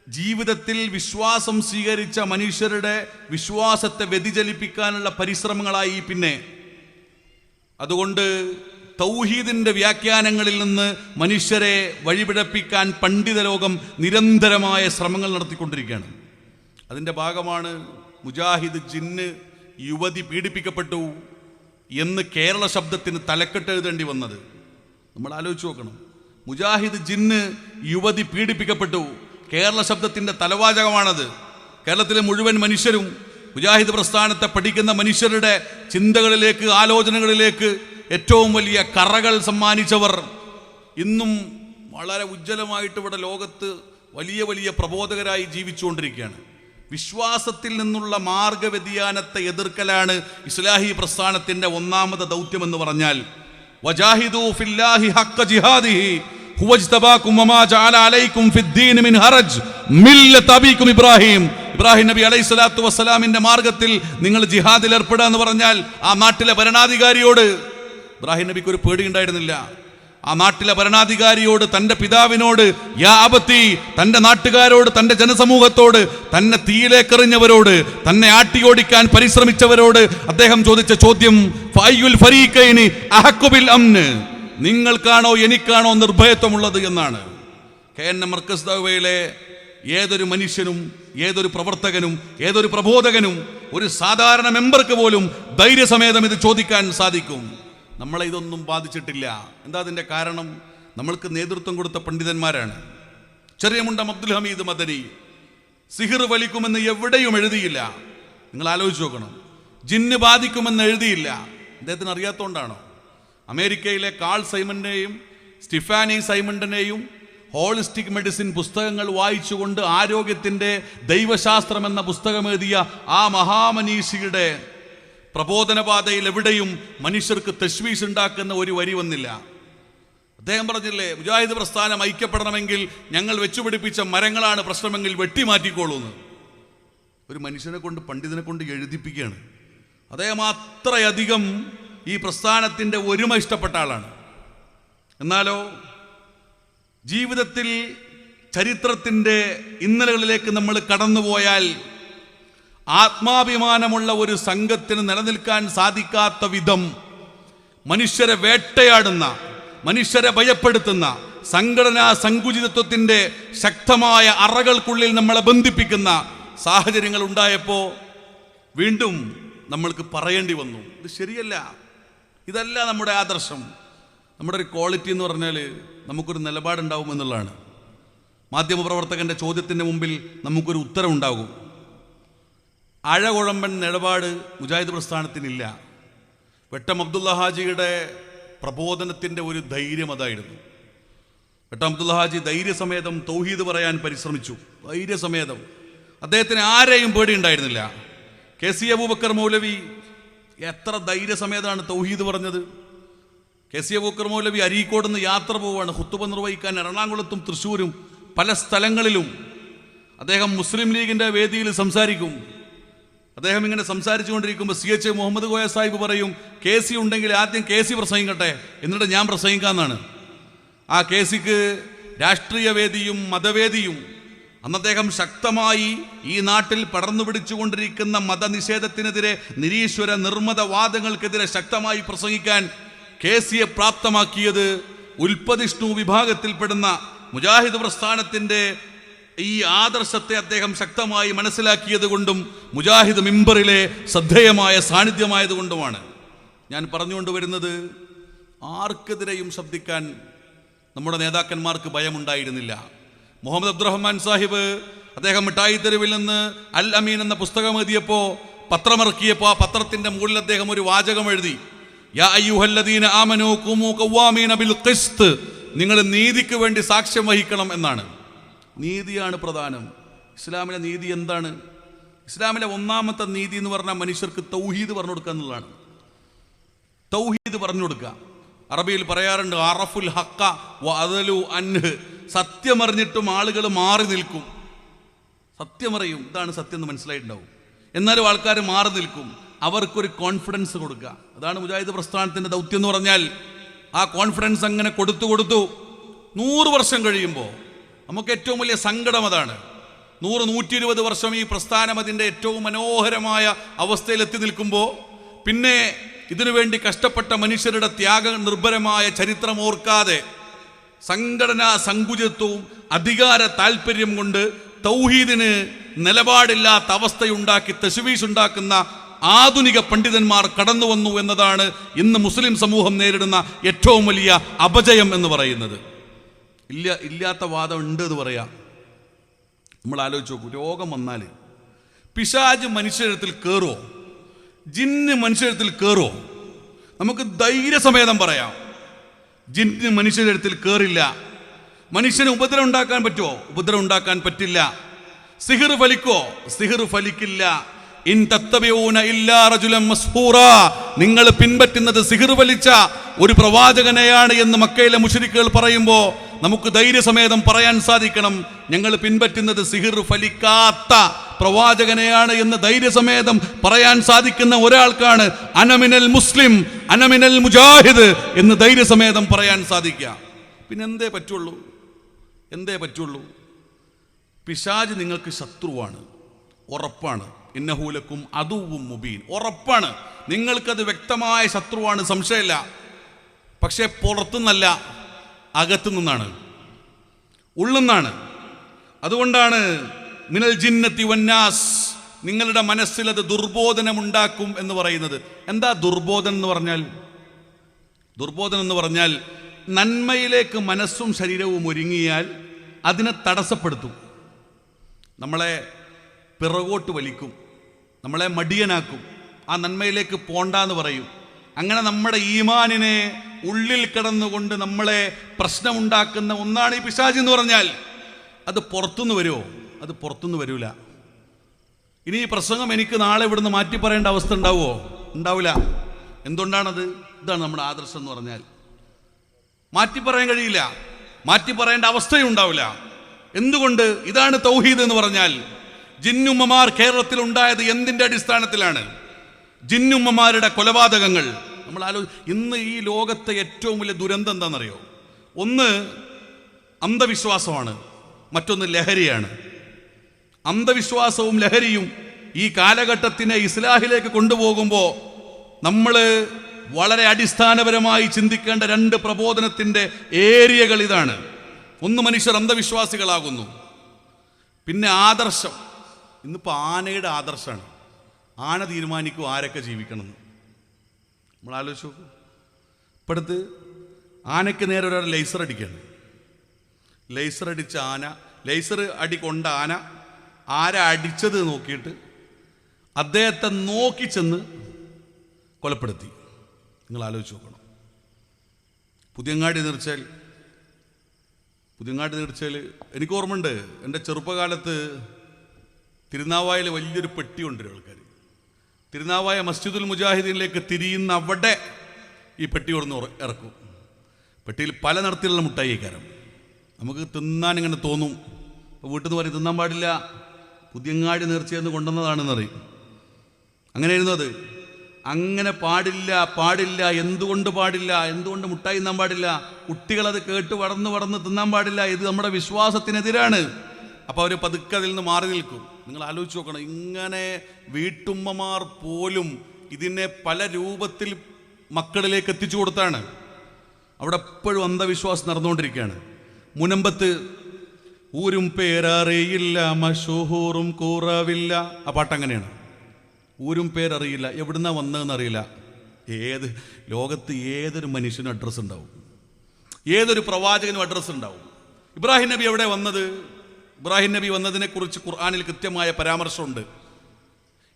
ജീവിതത്തിൽ വിശ്വാസം സ്വീകരിച്ച മനുഷ്യരുടെ വിശ്വാസത്തെ വ്യതിചലിപ്പിക്കാനുള്ള പരിശ്രമങ്ങളായി. പിന്നെ അതുകൊണ്ട് തൗഹീദിൻ്റെ വ്യാഖ്യാനങ്ങളിൽ നിന്ന് മനുഷ്യരെ വഴിപിഴപ്പിക്കാൻ പണ്ഡിത ലോകം നിരന്തരമായ ശ്രമങ്ങൾ നടത്തിക്കൊണ്ടിരിക്കുകയാണ്. അതിൻ്റെ ഭാഗമാണ് മുജാഹിദ് ജിന്ന് യുവതി പീഡിപ്പിക്കപ്പെട്ടു എന്ന് കേരള ശബ്ദത്തിന് തലക്കെട്ട് എഴുതേണ്ടി വന്നത്. നമ്മൾ ആലോചിച്ച് നോക്കണം. മുജാഹിദ് ജിന്ന് യുവതി പീഡിപ്പിക്കപ്പെട്ടു, കേരള ശബ്ദത്തിൻ്റെ തലവാചകമാണത്. കേരളത്തിലെ മുഴുവൻ മനുഷ്യരും മുജാഹിദ് പ്രസ്ഥാനത്തെ പഠിക്കുന്ന മനുഷ്യരുടെ ചിന്തകളിലേക്ക്, ആലോചനകളിലേക്ക് ഏറ്റവും വലിയ കറകൾ സമ്മാനിച്ചവർ ഇന്നും വളരെ ഉജ്ജ്വലമായിട്ട് ഇവിടെ ലോകത്ത് വലിയ വലിയ പ്രബോധകരായി ജീവിച്ചുകൊണ്ടിരിക്കുകയാണ്. വിശ്വാസത്തിൽ നിന്നുള്ള മാർഗവ്യതിയാനത്തെ എതിർക്കലാണ് ഇസ്ലാഹി പ്രസ്ഥാനത്തിൻ്റെ ഒന്നാമത്തെ ദൗത്യമെന്ന് പറഞ്ഞാൽ, വജാഹിദു ഫില്ലാഹി ഹഖ്ക ജിഹാദിഹി ഹുവജ്തബാകും വമാ ജഅല അലൈക്കും ഫിദ്ദീൻ മിൻ ഹറജ് മില്ലത അബീകും ഇബ്രാഹിം നബി അലൈഹി സ്വലാത്തു വസ്സലാമിന്റെ മാർഗത്തിൽ നിങ്ങൾ ജിഹാദിൽ ഏർപ്പെടുക എന്ന് പറഞ്ഞാൽ ആ നാട്ടിലെ ഭരണാധികാരിയോട് ഇബ്രാഹിം നബിക്ക് ഒരു പേടി ഉണ്ടായിരുന്നില്ല. ആ നാട്ടിലെ ഭരണാധികാരിയോട്, തൻ്റെ പിതാവിനോട്, യാ അബത്തി, തൻ്റെ നാട്ടുകാരോട്, തൻ്റെ ജനസമൂഹത്തോട്, തന്നെ തീയിലേക്കെറിഞ്ഞവരോട്, തന്നെ ആട്ടിയോടിക്കാൻ പരിശ്രമിച്ചവരോട് അദ്ദേഹം ചോദിച്ച ചോദ്യം ഫഅയ്യുൽ ഫരീഖൈനി അഹഖു ബിൽ അംന്, നിങ്ങൾക്കാണോ എനിക്കാണോ നിർഭയത്വമുള്ളത് എന്നാണ്. KNM മർക്കസ് ദഅവയിലെ ഏതൊരു മനുഷ്യനും, ഏതൊരു പ്രവർത്തകനും, ഏതൊരു പ്രബോധകനും, ഒരു സാധാരണ മെമ്പർക്ക് പോലും ധൈര്യസമേതം ഇത് ചോദിക്കാൻ സാധിക്കും. നമ്മളെ ഇതൊന്നും ബാധിച്ചിട്ടില്ല. എന്താ അതിൻ്റെ കാരണം? നമ്മൾക്ക് നേതൃത്വം കൊടുത്ത പണ്ഡിതന്മാരാണ്. ചെറിയമുണ്ടം അബ്ദുൽ ഹമീദ് മദനി സിഹിർ വലിക്കുമെന്ന് എവിടെയും എഴുതിയില്ല. നിങ്ങൾ ആലോചിച്ച് നോക്കണം. ജിന്ന് ബാധിക്കുമെന്ന് എഴുതിയില്ല. അദ്ദേഹത്തിന് അറിയാത്തതുകൊണ്ടാണോ? അമേരിക്കയിലെ കാൾ സൈമന്റെയും സ്റ്റീഫാനി സൈമണ്ടനെയും ഹോളിസ്റ്റിക് മെഡിസിൻ പുസ്തകങ്ങൾ വായിച്ചുകൊണ്ട് ആരോഗ്യത്തിൻ്റെ ദൈവശാസ്ത്രം എന്ന പുസ്തകം എഴുതിയ ആ മഹാമനീഷിയുടെ പ്രബോധനപാതയിൽ എവിടെയും മനുഷ്യർക്ക് തശ്വീഷ് ഉണ്ടാക്കുന്ന ഒരു വരി വന്നില്ല. അദ്ദേഹം പറഞ്ഞില്ലേ, മുജാഹിദ് പ്രസ്ഥാനം ഐക്യപ്പെടണമെങ്കിൽ ഞങ്ങൾ വെച്ചുപിടിപ്പിച്ച മരങ്ങളാണ് പ്രശ്നമെങ്കിൽ വെട്ടിമാറ്റിക്കോളൂന്ന്. ഒരു മനുഷ്യനെ കൊണ്ട്, പണ്ഡിതനെ കൊണ്ട് എഴുതിപ്പിക്കുകയാണ്. അദ്ദേഹം അത്രയധികം ഈ പ്രസ്ഥാനത്തിൻ്റെ ഒരുമ ഇഷ്ടപ്പെട്ട ആളാണ്. എന്നാലോ ജീവിതത്തിൽ ചരിത്രത്തിൻ്റെ ഇന്നലകളിലേക്ക് നമ്മൾ കടന്നുപോയാൽ ആത്മാഭിമാനമുള്ള ഒരു സംഘത്തിന് നിലനിൽക്കാൻ സാധിക്കാത്ത വിധം മനുഷ്യരെ വേട്ടയാടുന്ന, മനുഷ്യരെ ഭയപ്പെടുത്തുന്ന, സംഘടനാ സങ്കുചിതത്വത്തിൻ്റെ ശക്തമായ അറകൾക്കുള്ളിൽ നമ്മളെ ബന്ധിപ്പിക്കുന്ന സാഹചര്യങ്ങൾ ഉണ്ടായപ്പോൾ വീണ്ടും നമ്മൾക്ക് പറയേണ്ടി വന്നു, ഇത് ശരിയല്ല, ഇതല്ല നമ്മുടെ ആദർശം. നമ്മുടെ ഒരു ക്വാളിറ്റി എന്ന് പറഞ്ഞാൽ നമുക്കൊരു നിലപാടുണ്ടാവും എന്നുള്ളതാണ്. മാധ്യമപ്രവർത്തകൻ്റെ ചോദ്യത്തിൻ്റെ മുമ്പിൽ നമുക്കൊരു ഉത്തരം ഉണ്ടാകും. അഴകുഴമ്പൻ നിലപാട് മുജാഹിദ് പ്രസ്ഥാനത്തിനില്ല. വെട്ടം അബ്ദുള്ള ഹാജിയുടെ പ്രബോധനത്തിൻ്റെ ഒരു ധൈര്യം അതായിരുന്നു. വെട്ടം അബ്ദുള്ള ഹാജി ധൈര്യസമേതം തൗഹീദ് പറയാൻ പരിശ്രമിച്ചു. ധൈര്യസമേതം. അദ്ദേഹത്തിന് ആരെയും പേടിയുണ്ടായിരുന്നില്ല. KC അബൂബക്കർ മൗലവി എത്ര ധൈര്യസമേതമാണ് തൗഹീദ് പറഞ്ഞത്. KC അബൂബക്കർ മൗലവി അരീക്കോട് നിന്ന് യാത്ര പോവുകയാണ് ഖുത്ബ നിർവഹിക്കാൻ. എറണാകുളത്തും തൃശ്ശൂരും പല സ്ഥലങ്ങളിലും അദ്ദേഹം മുസ്ലിം ലീഗിൻ്റെ വേദിയിൽ സംസാരിക്കും. അദ്ദേഹം ഇങ്ങനെ സംസാരിച്ചു കൊണ്ടിരിക്കുമ്പോൾ CH മുഹമ്മദ് കോയ സാഹിബ് പറയും, KC ഉണ്ടെങ്കിൽ ആദ്യം KC പ്രസംഗിക്കട്ടെ, എന്നിട്ട് ഞാൻ പ്രസംഗിക്കാമെന്നാണ്. ആ KCക്ക് രാഷ്ട്രീയ വേദിയും മതവേദിയും, അന്ന് അദ്ദേഹം ശക്തമായി ഈ നാട്ടിൽ പടർന്നു പിടിച്ചുകൊണ്ടിരിക്കുന്ന മതനിഷേധത്തിനെതിരെ, നിരീശ്വര നിർമ്മതവാദങ്ങൾക്കെതിരെ ശക്തമായി പ്രസംഗിക്കാൻ KCയെ പ്രാപ്തമാക്കിയത് ഉൽപ്പതിഷ്ണു വിഭാഗത്തിൽപ്പെടുന്ന മുജാഹിദ് പ്രസ്ഥാനത്തിൻ്റെ ഈ ആദർശത്തെ അദ്ദേഹം ശക്തമായി മനസ്സിലാക്കിയത് കൊണ്ടും മുജാഹിദ് മിമ്പറിലെ ശ്രദ്ധേയമായ സാന്നിധ്യമായതുകൊണ്ടുമാണ്. ഞാൻ പറഞ്ഞുകൊണ്ട് വരുന്നത്, ആർക്കെതിരെയും ശബ്ദിക്കാൻ നമ്മുടെ നേതാക്കന്മാർക്ക് ഭയമുണ്ടായിരുന്നില്ല. മുഹമ്മദ് അബ്ദുറഹ്മാൻ സാഹിബ് അദ്ദേഹം മിഠായി തെരുവിൽ നിന്ന് അൽ അമീൻ എന്ന പുസ്തകം എഴുതിയപ്പോൾ, പത്രമിറക്കിയപ്പോൾ, ആ പത്രത്തിൻ്റെ മുകളിൽ അദ്ദേഹം ഒരു വാചകം എഴുതി, യാ അയ്യുഹല്ലദീന ആമനൂ ഖൂമൂ ഖവ്വാമീന ബിൽ ഖിസ്ത്, നിങ്ങൾ നീതിക്ക് വേണ്ടി സാക്ഷ്യം വഹിക്കണം എന്നാണ്. നീതിയാണ് പ്രധാനം. ഇസ്ലാമിലെ നീതി എന്താണ്? ഇസ്ലാമിലെ ഒന്നാമത്തെ നീതി എന്ന് പറഞ്ഞാൽ മനുഷ്യർക്ക് തൗഹീദ് പറഞ്ഞു കൊടുക്കുക എന്നുള്ളതാണ്. തൗഹീദ് പറഞ്ഞു കൊടുക്കുക. അറബിയിൽ പറയാറുണ്ട്, അറഫുൽ ഹക്ക വഅദലു അൻഹ്, സത്യമറിഞ്ഞിട്ടും ആളുകൾ മാറി നിൽക്കും. സത്യമറിയും, ഇതാണ് സത്യം എന്ന് മനസ്സിലായിട്ടുണ്ടാവും, എന്നാലും ആൾക്കാർ മാറി നിൽക്കും. അവർക്കൊരു കോൺഫിഡൻസ് കൊടുക്കുക. അതാണ് മുജാഹിദ് പ്രസ്ഥാനത്തിൻ്റെ ദൗത്യം എന്ന് പറഞ്ഞാൽ. ആ കോൺഫിഡൻസ് അങ്ങനെ കൊടുത്തു 100 വർഷം കഴിയുമ്പോൾ നമുക്ക് ഏറ്റവും വലിയ സങ്കടം അതാണ്. 100-120 വർഷം ഈ പ്രസ്ഥാനം അതിൻ്റെ ഏറ്റവും മനോഹരമായ അവസ്ഥയിലെത്തി നിൽക്കുമ്പോൾ പിന്നെ ഇതിനുവേണ്ടി കഷ്ടപ്പെട്ട മനുഷ്യരുടെ ത്യാഗ നിർഭരമായ ചരിത്രം ഓർക്കാതെ സംഘടനാ സങ്കുചിതത്വവും അധികാര താല്പര്യം കൊണ്ട് തൗഹീദിന് നിലപാടില്ലാത്ത അവസ്ഥയുണ്ടാക്കി തശ്വീഷ് ഉണ്ടാക്കുന്ന ആധുനിക പണ്ഡിതന്മാർ കടന്നു വന്നു എന്നതാണ് ഇന്ന് മുസ്ലിം സമൂഹം നേരിടുന്ന ഏറ്റവും വലിയ അപജയം എന്ന് പറയുന്നത്. ഇല്ലാത്ത വാദം ഉണ്ട് എന്ന് പറയാം. നമ്മൾ ആലോചിച്ച് നോക്കൂ, രോഗം വന്നാൽ പിശാച് മനുഷ്യരത്തിൽ കയറുമോ? ജിന്ന് മനുഷ്യരത്തിൽ കയറുമോ? നമുക്ക് ധൈര്യസമേതം പറയാം, ജിന്ന് മനുഷ്യരത്തിൽ കയറില്ല. മനുഷ്യന് ഉപദ്രവം ഉണ്ടാക്കാൻ പറ്റുമോ? ഉപദ്രവം ഉണ്ടാക്കാൻ പറ്റില്ല. സിഹിർ ഫലിക്കോ? സിഹിർ ഫലിക്കില്ല. ഇൻ തത്തബിഊന ഇല്ലാ റജുലൻ മസ്ഹൂറാ, നിങ്ങൾ പിൻപറ്റുന്നത് സിഹിർ വലിച്ച ഒരു പ്രവാചകനെയാണ് എന്ന് മക്കയിലെ മുശ്രിക്കുകൾ പറയുമ്പോൾ നമുക്ക് ധൈര്യസമേതം പറയാൻ സാധിക്കണം, ഞങ്ങൾ പിൻപറ്റുന്നത് സിഹിർ ഫലിക്കാത്ത പ്രവാചകനെയാണ് എന്ന് ധൈര്യസമേതം പറയാൻ സാധിക്കുന്ന ഒരാൾക്കാണ് അനമിനൽ മുസ്ലിം, അനമിനൽ മുജാഹിദ് എന്ന് ധൈര്യസമേതം പറയാൻ സാധിക്കുക. പിന്നെ എന്തേ പറ്റുള്ളൂ? പിശാച് നിങ്ങൾക്ക് ശത്രുവാണ്, ഉറപ്പാണ്. ഇന്നഹൂലക്കും അദുവ്വും മുബീൻ, ഉറപ്പാണ്. നിങ്ങൾക്കത് വ്യക്തമായ ശത്രുവാണ്, സംശയമില്ല. പക്ഷേ പുറത്തുനിന്നല്ല, അകത്തു നിന്നാണ്, ഉള്ളുന്നാണ്. അതുകൊണ്ടാണ് മിനൽ ജിന്നത്തി വന്നാസ്, നിങ്ങളുടെ മനസ്സിൽ അത് ദുർബോധനമുണ്ടാക്കും എന്ന് പറയുന്നത്. എന്താ ദുർബോധനം എന്ന് പറഞ്ഞാൽ നന്മയിലേക്ക് മനസ്സും ശരീരവും ഒരുങ്ങിയാൽ അതിനെ തടസ്സപ്പെടുത്തും, നമ്മളെ പിറകോട്ട് വലിക്കും, നമ്മളെ മടിയനാക്കും, ആ നന്മയിലേക്ക് പോണ്ടാന്ന് പറയും. അങ്ങനെ നമ്മുടെ ഈമാനിനെ ഉള്ളിൽ കിടന്നുകൊണ്ട് നമ്മളെ പ്രശ്നമുണ്ടാക്കുന്ന ഒന്നാണ് ഈ പിശാച് എന്ന് പറഞ്ഞാൽ. അത് പുറത്തുനിന്ന് വരുമോ? അത് പുറത്തുനിന്ന് വരൂല. ഇനി ഈ പ്രസംഗം എനിക്ക് നാളെ ഇവിടുന്ന് മാറ്റി പറയേണ്ട അവസ്ഥ ഉണ്ടാവുമോ? ഉണ്ടാവില്ല. എന്തുകൊണ്ടാണത്? ഇതാണ് നമ്മുടെ ആദർശം എന്ന് പറഞ്ഞാൽ. മാറ്റി പറയാൻ കഴിയില്ല, മാറ്റി പറയേണ്ട അവസ്ഥയും ഉണ്ടാവില്ല. എന്തുകൊണ്ട്? ഇതാണ് തൗഹീദ് എന്ന് പറഞ്ഞാൽ. ജിന്നുമ്മമാർ കേരളത്തിൽ ഉണ്ടായത് എന്തിൻ്റെ അടിസ്ഥാനത്തിലാണ്? ജിന്നുമ്മമാരുടെ കൊലപാതകങ്ങൾ. നമ്മൾ ഇന്ന് ഈ ലോകത്തെ ഏറ്റവും വലിയ ദുരന്തം എന്താണെന്നറിയോ? ഒന്ന് അന്ധവിശ്വാസമാണ്, മറ്റൊന്ന് ലഹരിയാണ്. അന്ധവിശ്വാസവും ലഹരിയും ഈ കാലഘട്ടത്തിനെ ഇസ്ലാഹിലേക്ക് കൊണ്ടുപോകുമ്പോൾ നമ്മൾ വളരെ അടിസ്ഥാനപരമായി ചിന്തിക്കേണ്ട രണ്ട് പ്രബോധനത്തിൻ്റെ ഏരിയകൾ ഇതാണ്. ഒന്ന്, മനുഷ്യർ അന്ധവിശ്വാസികളാകുന്നു. പിന്നെ ആദർശം. ഇന്നിപ്പോൾ ആനയുടെ ആദർശമാണ്. ആന തീരുമാനിക്കും ആരൊക്കെ ജീവിക്കണം. നമ്മൾ ആലോചിച്ച് നോക്കൂ. ഇപ്പോഴത്ത് ആനയ്ക്ക് നേരെ ഒരാൾ ലേസർ അടിക്കുകയാണ്. ലേസർ അടിച്ച ആന, ലേസർ അടി കൊണ്ട ആന ആരാ അടിച്ചത് നോക്കിയിട്ട് അദ്ദേഹത്തെ നോക്കി ചെന്ന് കൊലപ്പെടുത്തി. നിങ്ങൾ ആലോചിച്ച് നോക്കണം. പുതിയങ്ങാടി നീർച്ചയിൽ എനിക്ക് ഓർമ്മയുണ്ട്, എൻ്റെ ചെറുപ്പകാലത്ത് തിരുനാവായയിൽ വലിയൊരു പെട്ടി കൊണ്ടുവരും ആൾക്കാർ. തിരുനാവായ മസ്ജിദുൽ മുജാഹിദീനിലേക്ക് തിരിയുന്ന അവിടെ ഈ പെട്ടി കൊടുന്ന് ഇറക്കും. പെട്ടിയിൽ പല നിറത്തിലുള്ള മുട്ടായി കയറും. നമുക്ക് തിന്നാൻ ഇങ്ങനെ തോന്നും. അപ്പോൾ വീട്ടിൽ നിന്ന് പറയും തിന്നാൻ പാടില്ല, പുതിയങ്ങാടി നേർച്ചയെന്ന് കൊണ്ടുവന്നതാണെന്നറിയും. അങ്ങനെയായിരുന്നു അത്. അങ്ങനെ പാടില്ല. എന്തുകൊണ്ട് പാടില്ല? എന്തുകൊണ്ട് മുട്ടായി തിന്നാൻ പാടില്ല? കുട്ടികളത് കേട്ട് വളർന്ന് തിന്നാൻ പാടില്ല. ഇത് നമ്മുടെ വിശ്വാസത്തിനെതിരാണ്. അപ്പോൾ അവർ പതുക്കെ അതിൽ നിന്ന് മാറി നിൽക്കും. നിങ്ങൾ ആലോചിച്ച് നോക്കണം. ഇങ്ങനെ വീട്ടുമ്മമാർ പോലും ഇതിനെ പല രൂപത്തിൽ മക്കളിലേക്ക് എത്തിച്ചു കൊടുത്താണ്. അവിടെ എപ്പോഴും അന്ധവിശ്വാസം നടന്നുകൊണ്ടിരിക്കുകയാണ്. മുനമ്പത്ത് ഊരും പേരറിയില്ല, മഷൂഹൂറും കൂറവില്ല. ആ പാട്ടങ്ങനെയാണ്. ഊരും പേരറിയില്ല, എവിടുന്നാ വന്നതെന്നറിയില്ല. ലോകത്ത് ഏതൊരു മനുഷ്യനും അഡ്രസ്സ് ഉണ്ടാവും, ഏതൊരു പ്രവാചകനും അഡ്രസ്സ് ഉണ്ടാവും. ഇബ്രാഹിം നബി എവിടെ വന്നത്? ഇബ്രാഹിം നബി വന്നതിനെക്കുറിച്ച് ഖുർആനിൽ കൃത്യമായ പരാമർശമുണ്ട്.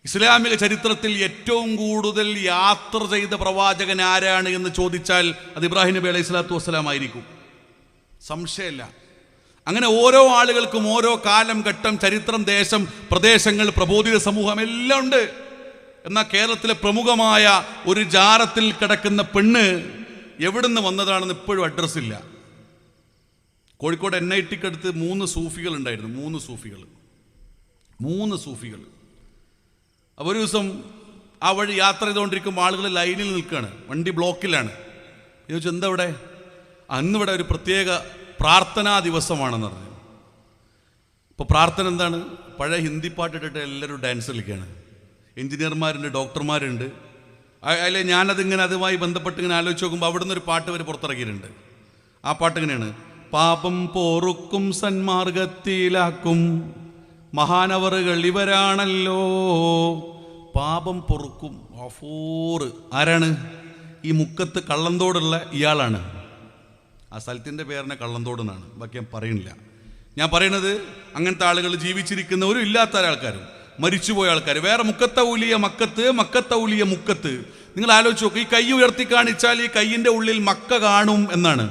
ഇസ്ലാമിക ചരിത്രത്തിൽ ഏറ്റവും കൂടുതൽ യാത്ര ചെയ്ത പ്രവാചകൻ ആരാണ് എന്ന് ചോദിച്ചാൽ അത് ഇബ്രാഹിം നബി അലൈഹി സ്വലാത്തു വസ്സലാം ആയിരിക്കും, സംശയമില്ല. അങ്ങനെ ഓരോ ആളുകൾക്കും ഓരോ കാലം, ഘട്ടം, ചരിത്രം, ദേശം, പ്രദേശങ്ങൾ, പ്രബോധിത സമൂഹം എല്ലാം ഉണ്ട്. എന്നാൽ കേരളത്തിലെ പ്രമുഖമായ ഒരു ജാറത്തിൽ കിടക്കുന്ന പെണ്ണ് എവിടുന്ന് വന്നതാണെന്ന് ഇപ്പോഴും അഡ്രസ്സില്ല. കോഴിക്കോട് NITക്ക് അടുത്ത് 3 സൂഫികൾ ഉണ്ടായിരുന്നു. 3 സൂഫികൾ. അപ്പോൾ ഒരു ദിവസം ആ വഴി യാത്ര ചെയ്തുകൊണ്ടിരിക്കുമ്പോൾ ആളുകൾ ലൈനിൽ നിൽക്കുകയാണ്, വണ്ടി ബ്ലോക്കിലാണ്. ചോദിച്ചു എന്താ ഇവിടെ? അന്നിവിടെ ഒരു പ്രത്യേക പ്രാർത്ഥനാ ദിവസമാണെന്ന് പറഞ്ഞു. ഇപ്പോൾ പ്രാർത്ഥന എന്താണ്? പഴയ ഹിന്ദി പാട്ടിട്ടിട്ട് എല്ലാവരും ഡാൻസ് കളിക്കുകയാണ്. എഞ്ചിനീയർമാരുണ്ട്, ഡോക്ടർമാരുണ്ട്. അതിലെ ഞാനതിങ്ങനെ അതുമായി ബന്ധപ്പെട്ട് ഇങ്ങനെ ആലോചിച്ച് നോക്കുമ്പോൾ അവിടെ നിന്നൊരു പാട്ട് വരെ പുറത്തിറക്കിയിട്ടുണ്ട്. ആ പാട്ട് ഇങ്ങനെയാണ്: പാപം പോറുക്കും സന്മാർഗത്തിലാക്കും മഹാനവറുകൾ ഇവരാണല്ലോ. പാപം പൊറുക്കും. ആരാണ്? ഈ മുക്കത്ത് കള്ളന്തോടുള്ള ഇയാളാണ്. ആ സ്ഥലത്തിൻ്റെ പേരിനെ കള്ളന്തോട് എന്നാണ്. ബാക്കി ഞാൻ പറയുന്നില്ല. ഞാൻ പറയുന്നത് അങ്ങനത്തെ ആളുകൾ ജീവിച്ചിരിക്കുന്നവരും ഇല്ലാത്ത ആൾക്കാരും മരിച്ചുപോയ ആൾക്കാർ. വേറെ മുക്കത്തൗലിയ മക്കത്ത്, മക്കത്തൗലിയ മുക്കത്ത്. നിങ്ങൾ ആലോചിച്ച് നോക്ക്. ഈ കൈ ഉയർത്തി കാണിച്ചാൽ ഈ കൈയിൻ്റെ ഉള്ളിൽ മക്ക കാണും എന്നാണ്.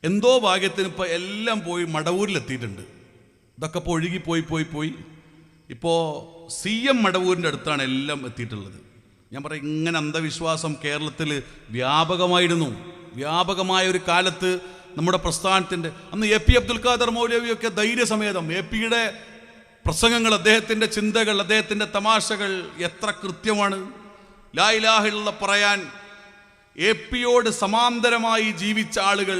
എന്തോ ഭാഗ്യത്തിന് ഇപ്പോൾ എല്ലാം പോയി മടവൂരിലെത്തിയിട്ടുണ്ട്. ഇതൊക്കെ ഇപ്പോൾ ഒഴുകിപ്പോയി ഇപ്പോൾ CM മടവൂരിൻ്റെ അടുത്താണ് എല്ലാം എത്തിയിട്ടുള്ളത്. ഞാൻ പറയാം, ഇങ്ങനെ അന്ധവിശ്വാസം കേരളത്തിൽ വ്യാപകമായിരുന്നു. വ്യാപകമായ ഒരു കാലത്ത് നമ്മുടെ പ്രസ്ഥാനത്തിൻ്റെ അന്ന് AP അബ്ദുൽ ഖാദർ മൗലവിയൊക്കെ ധൈര്യസമേതം, APയുടെ പ്രസംഗങ്ങൾ, അദ്ദേഹത്തിൻ്റെ ചിന്തകൾ, അദ്ദേഹത്തിൻ്റെ തമാശകൾ എത്ര കൃത്യമാണ്. ലാ ഇലാഹ ഇല്ലല്ലാഹ് പറയാൻ എപിയോട് സമാന്തരമായി ജീവിച്ച ആളുകൾ,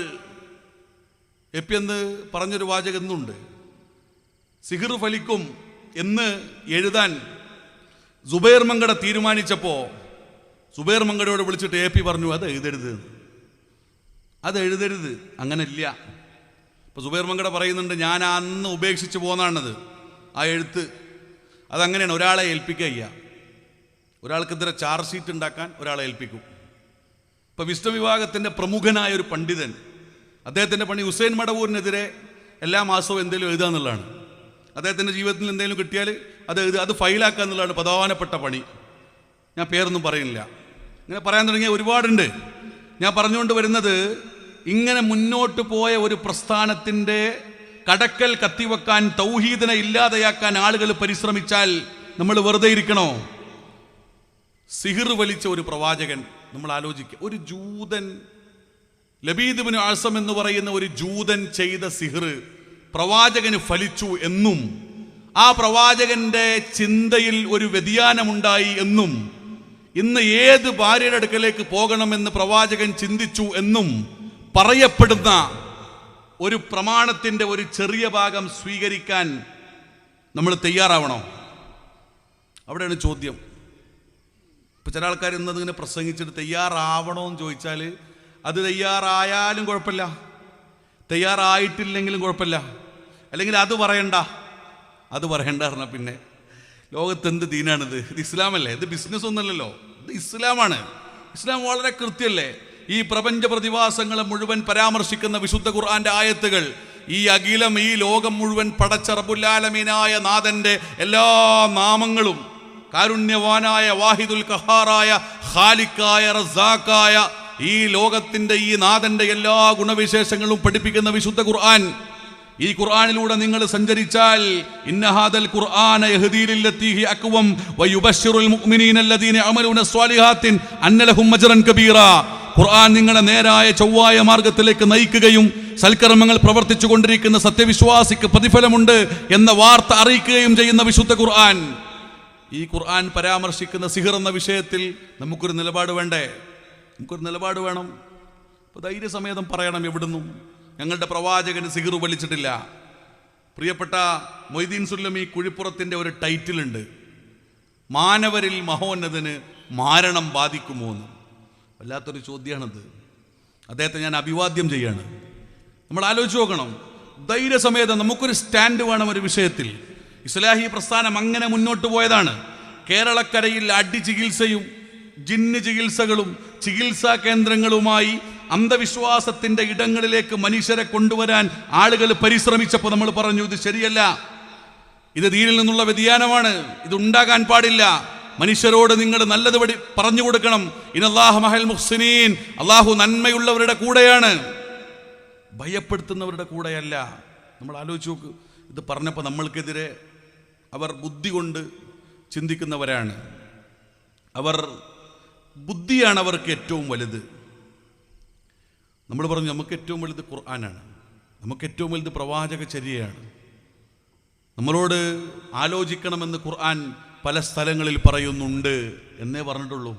എപി എന്ന് പറഞ്ഞൊരു വാചകം എന്നുണ്ട്. സിഹിർ ഫലിക്കും എന്ന് എഴുതാൻ സുബൈർ മങ്കട തീരുമാനിച്ചപ്പോൾ സുബൈർ മങ്കടയോട് വിളിച്ചിട്ട് എപി പറഞ്ഞു, അത് എഴുതരുത്, അങ്ങനെ ഇല്ല. ഇപ്പൊ സുബൈർ മങ്കട പറയുന്നുണ്ട്, ഞാൻ അന്ന് ഉപേക്ഷിച്ച് പോന്നാണത് ആ എഴുത്ത്. അതങ്ങനെയാണ്, ഒരാളെ ഏൽപ്പിക്കുക. ഒരാൾക്കെതിരെ ചാർജ് ഷീറ്റ് ഉണ്ടാക്കാൻ ഒരാളെ ഏൽപ്പിക്കും. ഇപ്പൊ വിഷ്ണു വിഭാഗത്തിന്റെ പ്രമുഖനായ ഒരു പണ്ഡിതൻ, അദ്ദേഹത്തിന്റെ പണി ഹുസൈൻ മടവൂരിനെതിരെ എല്ലാ മാസവും എന്തെങ്കിലും എഴുതുക എന്നുള്ളതാണ്. അദ്ദേഹത്തിന്റെ ജീവിതത്തിൽ എന്തെങ്കിലും കിട്ടിയാൽ അത് ഫയലാക്കുക എന്നുള്ളതാണ് പ്രധാനപ്പെട്ട പണി. ഞാൻ പേരൊന്നും പറയുന്നില്ല. ഇങ്ങനെ പറയാൻ തുടങ്ങിയ ഒരുപാടുണ്ട്. ഞാൻ പറഞ്ഞുകൊണ്ട് വരുന്നത്, ഇങ്ങനെ മുന്നോട്ട് പോയ ഒരു പ്രസ്ഥാനത്തിൻ്റെ കടക്കൽ കത്തിവെക്കാൻ, തൗഹീദിനെ ഇല്ലാതെയാക്കാൻ ആളുകൾ പരിശ്രമിച്ചാൽ നമ്മൾ വെറുതെ ഇരിക്കണോ? സിഹിർ വലിച്ച ഒരു പ്രവാചകൻ, നമ്മൾ ആലോചിക്കുക. ഒരു ജൂതൻ, ലബീദ് ഇബ്നു അഅസം എന്ന് പറയുന്ന ഒരു ജൂതൻ ചെയ്ത സിഹിർ പ്രവാചകന് ഫലിച്ചു എന്നും ആ പ്രവാചകന്റെ ചിന്തയിൽ ഒരു വ്യതിയാനമുണ്ടായി എന്നും ഇന്ന് ഏത് ഭാര്യയുടെ അടുക്കലേക്ക് പോകണമെന്ന് പ്രവാചകൻ ചിന്തിച്ചു എന്നും പറയപ്പെടുന്ന ഒരു പ്രമാണത്തിന്റെ ഒരു ചെറിയ ഭാഗം സ്വീകരിക്കാൻ നമ്മൾ തയ്യാറാവണോ? അവിടെയാണ് ചോദ്യം. ഇപ്പൊ ചില ആൾക്കാർ ഇന്നതിങ്ങനെ പ്രസംഗിച്ചിട്ട് തയ്യാറാവണോ എന്ന് ചോദിച്ചാൽ, അത് തയ്യാറായാലും കുഴപ്പമില്ല, തയ്യാറായിട്ടില്ലെങ്കിലും കുഴപ്പമില്ല, അല്ലെങ്കിൽ അത് പറയണ്ട പറഞ്ഞാൽ പിന്നെ ലോകത്ത് എന്ത് ദീനാണിത്? ഇത് ഇസ്ലാമല്ലേ? ഇത് ബിസിനസ് ഒന്നല്ലല്ലോ, ഇത് ഇസ്ലാമാണ്. ഇസ്ലാം വളരെ കൃത്യമല്ലേ? ഈ പ്രപഞ്ച പ്രതിഭാസങ്ങളെ മുഴുവൻ പരാമർശിക്കുന്ന വിശുദ്ധ ഖുർആന്റെ ആയത്തുകൾ, ഈ അഖിലം, ഈ ലോകം മുഴുവൻ പടച്ച റബ്ബുൽ ആലമീനായ നാഥന്റെ എല്ലാ നാമങ്ങളും, കാരുണ്യവാനായ വാഹിദുൽ ഖഹാറായ ഖാലിക്കായ റസാഖായ ഈ ലോകത്തിന്റെ ഈ നാഥന്റെ എല്ലാ ഗുണവിശേഷങ്ങളും പഠിപ്പിക്കുന്ന വിശുദ്ധ ഖുർആൻ. ഈ ഖുർആനിലൂടെ നിങ്ങൾ സഞ്ചരിച്ചാൽ, ഇന്നഹാദൽ ഖുർആന യഹ്ദീ ലില്ലതീ ഹി അഖ്വം വയുബശ്ശിറുൽ മുഅ്മിനീന അല്ലദീന യഅമലൂന സ്വാലിഹാത്തിൻ അന്ന ലഹും അജ്റൻ കബീറ. ഖുർആൻ നിങ്ങളെ നേരായ ചൊവ്വായ മാർഗത്തിലേക്ക് നയിക്കുകയും സൽക്കർമ്മങ്ങൾ പ്രവർത്തിച്ചു കൊണ്ടിരിക്കുന്ന സത്യവിശ്വാസിക്ക് പ്രതിഫലമുണ്ട് എന്ന വാർത്ത അറിയിക്കുകയും ചെയ്യുന്ന വിശുദ്ധ ഖുർആൻ. ഈ ഖുർആൻ പരാമർശിക്കുന്ന സിഹിർ എന്ന വിഷയത്തിൽ നമുക്കൊരു നിലപാട് വേണ്ടേ? നമുക്കൊരു നിലപാട് വേണം. അപ്പോൾ ധൈര്യസമേതം പറയണം, എവിടുന്നും ഞങ്ങളുടെ പ്രവാചകന് സിഹിർ വലിച്ചിട്ടില്ല. പ്രിയപ്പെട്ട മൊയ്തീൻ സുല്ലമി കുഴിപ്പുറത്തിൻ്റെ ഒരു ടൈറ്റിലുണ്ട്, മാനവരിൽ മഹോന്നതന് മാരണം ബാധിക്കുമോ എന്ന്. വല്ലാത്തൊരു ചോദ്യമാണത്. അദ്ദേഹത്തെ ഞാൻ അഭിവാദ്യം ചെയ്യാണ്. നമ്മൾ ആലോചിച്ച് നോക്കണം, ധൈര്യസമേതം നമുക്കൊരു സ്റ്റാൻഡ് വേണം ഒരു വിഷയത്തിൽ. ഇസ്ലാഹി പ്രസ്ഥാനം അങ്ങനെ മുന്നോട്ട് പോയതാണ്. കേരളക്കരയിൽ അടിചികിത്സയും ജിന്ന് ചികിത്സകളും ചികിത്സാ കേന്ദ്രങ്ങളുമായി അന്ധവിശ്വാസത്തിന്റെ ഇടങ്ങളിലേക്ക് മനുഷ്യരെ കൊണ്ടുവരാൻ ആളുകൾ പരിശ്രമിച്ചപ്പോൾ നമ്മൾ പറഞ്ഞു, ഇത് ശരിയല്ല, ഇത് ദീനിൽ നിന്നുള്ള വ്യതിയാനമാണ്, ഇത് ഉണ്ടാകാൻ പാടില്ല. മനുഷ്യരോട് നിങ്ങൾ നല്ലത് പറഞ്ഞു കൊടുക്കണം. ഇന്നല്ലാഹ മഅൽ മുഹ്സിനീൻ, അല്ലാഹു നന്മയുള്ളവരുടെ കൂടെയാണ്, ഭയപ്പെടുത്തുന്നവരുടെ കൂടെയല്ല. നമ്മൾ ആലോചിച്ച് നോക്ക്. ഇത് പറഞ്ഞപ്പോൾ നമ്മൾക്കെതിരെ അവർ ബുദ്ധി കൊണ്ട് ചിന്തിക്കുന്നവരാണ്. ബുദ്ധിയാണ് അവർക്ക് ഏറ്റവും വലുത്. നമ്മൾ പറഞ്ഞു, നമുക്ക് ഏറ്റവും വലുത് ഖുർആനാണ്, നമുക്ക് ഏറ്റവും വലുത് പ്രവാചക ചര്യയാണ്. നമ്മളോട് ആലോചിക്കണമെന്ന് ഖുർആൻ പല സ്ഥലങ്ങളിൽ പറയുന്നുണ്ട് എന്നേ പറഞ്ഞിട്ടുള്ളൂ.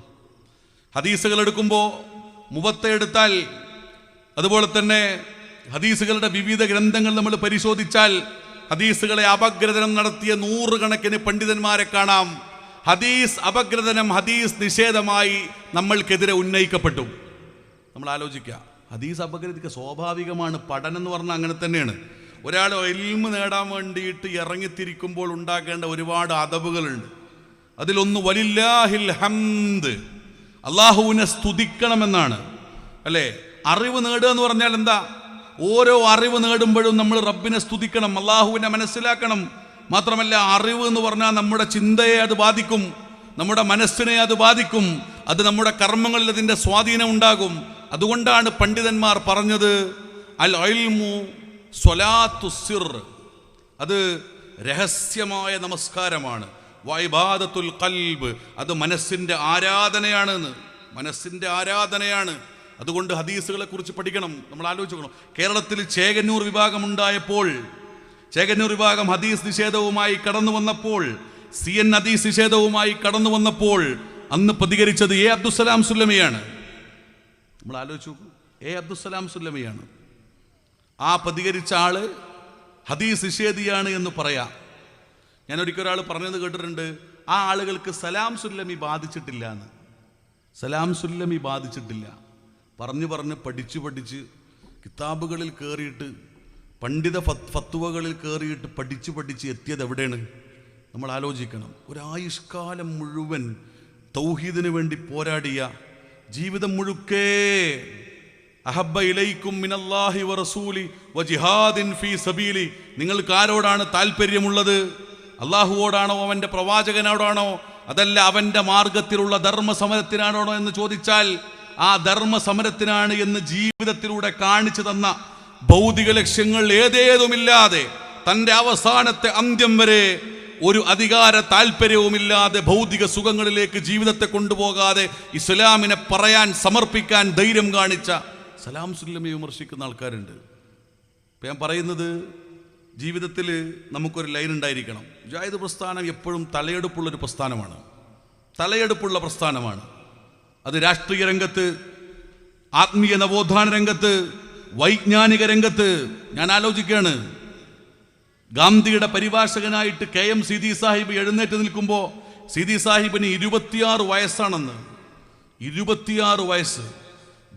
ഹദീസുകൾ എടുക്കുമ്പോൾ മുബത്ത എടുത്താൽ, അതുപോലെ തന്നെ ഹദീസുകളുടെ വിവിധ ഗ്രന്ഥങ്ങൾ നമ്മൾ പരിശോധിച്ചാൽ, ഹദീസുകളെ അപഗ്രഥനം നടത്തിയ 100 കണക്കിന് പണ്ഡിതന്മാരെ കാണാം. ഹദീസ് അപഗ്രഥനം, ഹദീസ് നിഷേധമായി നമ്മൾക്കെതിരെ ഉന്നയിക്കപ്പെട്ടു. നമ്മൾ ആലോചിക്കുക, ഹദീസ് അപഗ്രഥിക്കുക സ്വാഭാവികമാണ്. പഠനം എന്ന് പറഞ്ഞാൽ അങ്ങനെ തന്നെയാണ്. ഒരാൾ ഇൽമ് നേടാൻ വേണ്ടിയിട്ട് ഇറങ്ങിത്തിരിക്കുമ്പോൾ ഉണ്ടാക്കേണ്ട ഒരുപാട് അദബുകളുണ്ട്. അതിലൊന്ന് വലില്ലാഹിൽ ഹംദ്, അള്ളാഹുവിനെ സ്തുതിക്കണമെന്നാണ്, അല്ലേ? അറിവ് നേടുക എന്ന് പറഞ്ഞാൽ എന്താ? ഓരോ അറിവ് നേടുമ്പോഴും നമ്മൾ റബ്ബിനെ സ്തുതിക്കണം, അള്ളാഹുവിനെ മനസ്സിലാക്കണം. മാത്രമല്ല, അറിവ് എന്ന് പറഞ്ഞാൽ നമ്മുടെ ചിന്തയെ അത് ബാധിക്കും, നമ്മുടെ മനസ്സിനെ അത് ബാധിക്കും, അത് നമ്മുടെ കർമ്മങ്ങളിൽ അതിൻ്റെ സ്വാധീനം ഉണ്ടാകും. അതുകൊണ്ടാണ് പണ്ഡിതന്മാർ പറഞ്ഞത്, അൽ ഇൽമു സ്വലാത്തു സിർ, അത് രഹസ്യമായ നമസ്കാരമാണ്. വഇബാദത്തുൽ ഖൽബ്, അത് മനസ്സിൻ്റെ ആരാധനയാണെന്ന്, മനസ്സിൻ്റെ ആരാധനയാണ്. അതുകൊണ്ട് ഹദീസുകളെ കുറിച്ച് പഠിക്കണം. നമ്മൾ ആലോചിക്കണം, കേരളത്തിൽ ചേകന്നൂർ വിഭാഗം ഉണ്ടായപ്പോൾ ചേകന്നൂർ വിഭാഗം ഹദീസ് നിഷേധവുമായി കടന്നു വന്നപ്പോൾ, CN ഹദീസ് നിഷേധവുമായി കടന്നു വന്നപ്പോൾ അന്ന് പ്രതികരിച്ചത് A. അബ്ദുസ്സലാം സുല്ലമിയാണ്. നമ്മൾ ആലോചിച്ചു, A. അബ്ദുസ്സലാം സുല്ലമിയാണ്. ആ പ്രതികരിച്ച ആള് ഹദീസ് നിഷേധിയാണ് എന്ന് പറയാം. ഞാൻ ഒരിക്കൽ പറഞ്ഞത് കേട്ടിട്ടുണ്ട്, ആ ആളുകൾക്ക് സലാം സുല്ലമി ബാധിച്ചിട്ടില്ല എന്ന്. സലാം സുല്ലമി ബാധിച്ചിട്ടില്ല. പറഞ്ഞ് പഠിച്ച് കിതാബുകളിൽ കയറിയിട്ട്, പണ്ഡിത ഫത്വകളിൽ കയറിയിട്ട് പഠിച്ച് എത്തിയത് എവിടെയാണ്? നമ്മൾ ആലോചിക്കണം. ഒരായുഷ്കാലം മുഴുവൻ തൗഹീദിന് വേണ്ടി പോരാടിയ, ജീവിതം മുഴുക്കേ അഹബ്ബ ഇലൈക്കും മിനല്ലാഹി വറസൂലി വജിഹാദിൻ ഫീ സബീലി, നിങ്ങൾക്ക് ആരോടാണ് താല്പര്യമുള്ളത്? അള്ളാഹുവോടാണോ, അവൻ്റെ പ്രവാചകനോടാണോ, അതല്ല അവൻ്റെ മാർഗത്തിലുള്ള ധർമ്മസമരത്തിനാണോ എന്ന് ചോദിച്ചാൽ ആ ധർമ്മസമരത്തിനാണ് എന്ന് ജീവിതത്തിലൂടെ കാണിച്ചു തന്ന, ഭൗതിക ലക്ഷ്യങ്ങൾ ഏതേതുമില്ലാതെ തൻ്റെ അവസാനത്തെ അന്ത്യം വരെ ഒരു അധികാര താല്പര്യവുമില്ലാതെ ഭൗതിക സുഖങ്ങളിലേക്ക് ജീവിതത്തെ കൊണ്ടുപോകാതെ ഇസ്ലാമിനെ പറയാൻ, സമർപ്പിക്കാൻ ധൈര്യം കാണിച്ച സലാം സുല്ലമിയെ വിമർശിക്കുന്ന ആൾക്കാരുണ്ട്. ഇപ്പം ഞാൻ പറയുന്നത്, ജീവിതത്തിൽ നമുക്കൊരു ലൈൻ ഉണ്ടായിരിക്കണം. മുജാഹിദ് പ്രസ്ഥാനം എപ്പോഴും തലയെടുപ്പുള്ളൊരു പ്രസ്ഥാനമാണ്. തലയെടുപ്പുള്ള പ്രസ്ഥാനമാണ്. അത് രാഷ്ട്രീയ രംഗത്ത്, ആത്മീയ നവോത്ഥാന രംഗത്ത്, വൈജ്ഞാനിക രംഗത്ത്. ഞാൻ ആലോചിക്കുകയാണ്, ഗാന്ധിയുടെ പരിഭാഷകനായിട്ട് KM സീതി സാഹിബ് എഴുന്നേറ്റ് നിൽക്കുമ്പോൾ സീതി സാഹിബിന് 26 വയസ്സാണെന്ന്. 26 വയസ്സ്.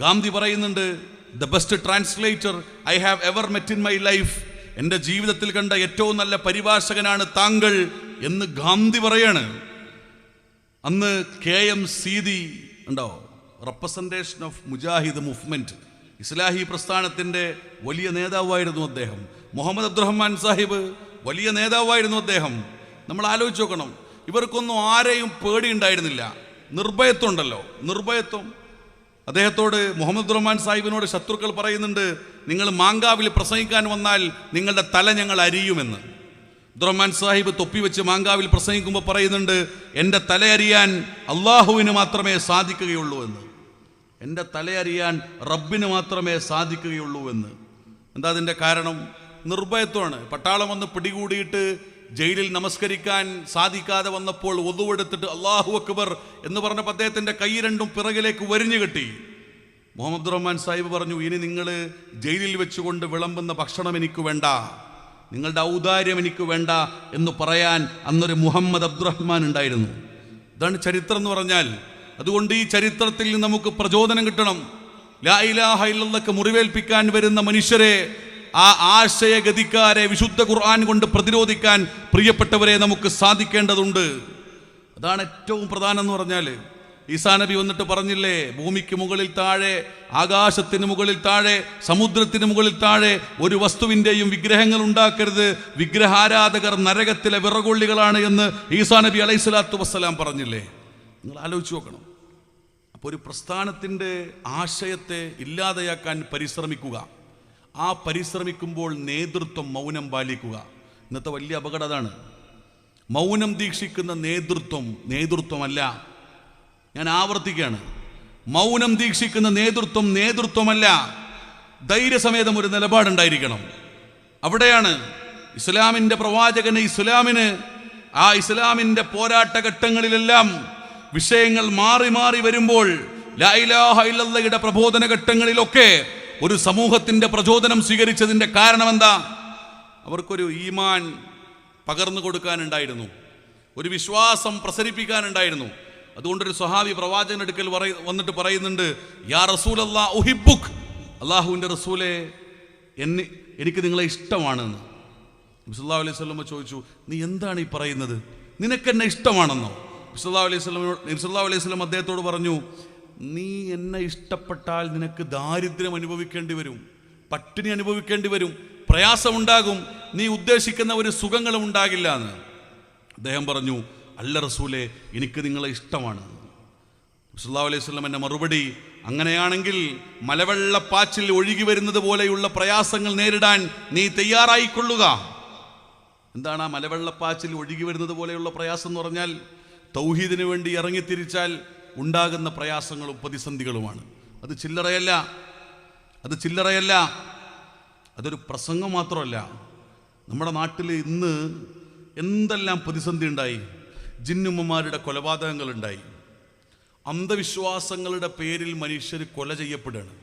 ഗാന്ധി പറയുന്നുണ്ട്, the best translator I have ever met in my life, എൻ്റെ ജീവിതത്തിൽ കണ്ട ഏറ്റവും നല്ല പരിഭാഷകനാണ് താങ്കൾ എന്ന് ഗാന്ധി പറയാണ്. അന്ന് KM സീതി ഉണ്ടോ, റെപ്രസെൻറ്റേഷൻ ഓഫ് മുജാഹിദ് മൂവ്മെൻറ്റ്, ഇസ്ലാഹി പ്രസ്ഥാനത്തിൻ്റെ വലിയ നേതാവായിരുന്നു അദ്ദേഹം. മുഹമ്മദ് അബ്ദുറഹ്മാൻ സാഹിബ് വലിയ നേതാവായിരുന്നു അദ്ദേഹം. നമ്മൾ ആലോചിച്ച് നോക്കണം, ഇവർക്കൊന്നും ആരെയും പേടിയുണ്ടായിരുന്നില്ല. നിർഭയത്വം ഉണ്ടല്ലോ, നിർഭയത്വം. അദ്ദേഹത്തോട്, മുഹമ്മദ് അബ്ദുറഹ്മാൻ സാഹിബിനോട് ശത്രുക്കൾ പറയുന്നുണ്ട്, നിങ്ങൾ മാങ്കാവിൽ പ്രസംഗിക്കാൻ വന്നാൽ നിങ്ങളുടെ തല ഞങ്ങൾ അരിയുമെന്ന്. അബ്ദുറഹ്മാൻ സാഹിബ് തൊപ്പി വെച്ച് മാങ്കാവിൽ പ്രസംഗിക്കുമ്പോൾ പറയുന്നുണ്ട്, എൻ്റെ തല അരിയാൻ അള്ളാഹുവിന് മാത്രമേ സാധിക്കുകയുള്ളൂ എന്ന്. എൻ്റെ തലയറിയാൻ റബ്ബിന് മാത്രമേ സാധിക്കുകയുള്ളൂ എന്ന്. എന്താ അതിൻ്റെ കാരണം? നിർഭയത്വമാണ്. പട്ടാളം വന്ന് പിടികൂടിയിട്ട് ജയിലിൽ നമസ്കരിക്കാൻ സാധിക്കാതെ വന്നപ്പോൾ ഒതുവെടുത്തിട്ട് അല്ലാഹു അക്ബർ എന്ന് പറഞ്ഞപ്പോൾ അദ്ദേഹത്തിൻ്റെ കൈ രണ്ടും പിറകിലേക്ക് വരിഞ്ഞു കെട്ടി. മുഹമ്മദ് അബ്ദുറഹ്മാൻ സാഹിബ് പറഞ്ഞു, ഇനി നിങ്ങൾ ജയിലിൽ വെച്ചുകൊണ്ട് വിളമ്പുന്ന ഭക്ഷണം എനിക്ക് വേണ്ട, നിങ്ങളുടെ ഔദാര്യം എനിക്ക് വേണ്ട എന്ന് പറയാൻ അന്നൊരു മുഹമ്മദ് അബ്ദുറഹ്മാൻ ഉണ്ടായിരുന്നു. ഇതാണ് ചരിത്രം എന്ന് പറഞ്ഞാൽ. അതുകൊണ്ട് ഈ ചരിത്രത്തിൽ നിന്ന് നമുക്ക് പ്രചോദനം കിട്ടണം. ലാ ഇലാഹ ഇല്ലല്ലാഹ്ക്ക് മുറിവേൽപ്പിക്കാൻ വരുന്ന മനുഷ്യരെ, ആ ആശയഗതിക്കാരെ വിശുദ്ധ ഖുർആൻ കൊണ്ട് പ്രതിരോധിക്കാൻ പ്രിയപ്പെട്ടവരെ നമുക്ക് സാധിക്കേണ്ടതുണ്ട്. അതാണ് ഏറ്റവും പ്രധാനം എന്ന് പറഞ്ഞാൽ. ഈസാ നബി വന്നിട്ട് പറഞ്ഞില്ലേ, ഭൂമിക്ക് മുകളിൽ താഴെ, ആകാശത്തിന് മുകളിൽ താഴെ, സമുദ്രത്തിന് മുകളിൽ താഴെ ഒരു വസ്തുവിൻ്റെയും വിഗ്രഹങ്ങൾ ഉണ്ടാക്കരുത്, വിഗ്രഹാരാധകർ നരകത്തിലെ വിറകൊള്ളികളാണ് എന്ന് ഈസാ നബി അലൈഹിസ്സലാത്തു വസ്സലാം പറഞ്ഞില്ലേ? നിങ്ങൾ ആലോചിച്ച് നോക്കണം. അപ്പോൾ ഒരു പ്രസ്ഥാനത്തിൻ്റെ ആശയത്തെ ഇല്ലാതെയാക്കാൻ പരിശ്രമിക്കുക. ആ പരിശ്രമിക്കുമ്പോൾ നേതൃത്വം മൗനം പാലിക്കുക. ഇന്നത്തെ വലിയ അപകടം അതാണ്. മൗനം ദീക്ഷിക്കുന്ന നേതൃത്വമല്ല. ഞാൻ ആവർത്തിക്കുകയാണ്, മൗനം ദീക്ഷിക്കുന്ന നേതൃത്വമല്ല. ധൈര്യസമേതം ഒരു നിലപാടുണ്ടായിരിക്കണം. അവിടെയാണ് ഇസ്ലാമിൻ്റെ പ്രവാചകന്, ആ ഇസ്ലാമിൻ്റെ പോരാട്ട ഘട്ടങ്ങളിലെല്ലാം വിഷയങ്ങൾ മാറി മാറി വരുമ്പോൾ, ലാ ഇലാഹ ഇല്ലല്ലാഹയുടെ പ്രബോധന ഘട്ടങ്ങളിലൊക്കെ ഒരു സമൂഹത്തിൻ്റെ പ്രചോദനം സ്വീകരിച്ചതിൻ്റെ കാരണം എന്താ? അവർക്കൊരു ഈമാൻ പകർന്നു കൊടുക്കാനുണ്ടായിരുന്നു, ഒരു വിശ്വാസം പ്രസരിപ്പിക്കാനുണ്ടായിരുന്നു. അതുകൊണ്ടൊരു സ്വഹാബി പ്രവാചകന്റെ അടുക്കൽ വന്നിട്ട് പറയുന്നുണ്ട്, യാ റസൂലല്ലാഹ് ഉഹിബ്ബുക്, അല്ലാഹുവിൻ്റെ റസൂലേ എനിക്ക് നിങ്ങളെ ഇഷ്ടമാണെന്ന്. നബി സല്ലല്ലാഹു അലൈഹി വസല്ലം ചോദിച്ചു, നീ എന്താണ് ഈ പറയുന്നത്? നിനക്കെന്നെ ഇഷ്ടമാണെന്നോ? നബി സല്ലല്ലാഹു അലൈഹി വസല്ലം അദ്ദേഹത്തോട് പറഞ്ഞു, നീ എന്നെ ഇഷ്ടപ്പെട്ടാൽ നിനക്ക് ദാരിദ്ര്യം അനുഭവിക്കേണ്ടി വരും, പട്ടിണി അനുഭവിക്കേണ്ടി വരും, പ്രയാസമുണ്ടാകും, നീ ഉദ്ദേശിക്കുന്ന ഒരു സുഖങ്ങളും ഉണ്ടാകില്ല എന്ന്. അദ്ദേഹം പറഞ്ഞു, അല്ല റസൂലേ, എനിക്ക് നിങ്ങളെ ഇഷ്ടമാണ്. സല്ലല്ലാഹു അലൈഹി വസല്ലം എന്നെ മറുപടി, അങ്ങനെയാണെങ്കിൽ മലവെള്ളപ്പാച്ചിൽ ഒഴുകി വരുന്നത് പോലെയുള്ള പ്രയാസങ്ങൾ നേരിടാൻ നീ തയ്യാറായിക്കൊള്ളുക. എന്താണ് ആ മലവെള്ളപ്പാച്ചിൽ ഒഴുകി വരുന്നത് പോലെയുള്ള പ്രയാസം എന്ന് പറഞ്ഞാൽ? തൗഹീദിന് വേണ്ടി ഇറങ്ങിത്തിരിച്ചാൽ ഉണ്ടാകുന്ന പ്രയാസങ്ങളും പ്രതിസന്ധികളുമാണ്. അത് ചില്ലറയല്ല, അതൊരു പ്രസംഗം മാത്രമല്ല. നമ്മുടെ നാട്ടിൽ ഇന്ന് എന്തെല്ലാം പ്രതിസന്ധി ഉണ്ടായി. ജിന്നുമ്മമാരുടെ കൊലപാതകങ്ങളുണ്ടായി. അന്ധവിശ്വാസങ്ങളുടെ പേരിൽ മനുഷ്യർ കൊല ചെയ്യപ്പെടുകയാണ്.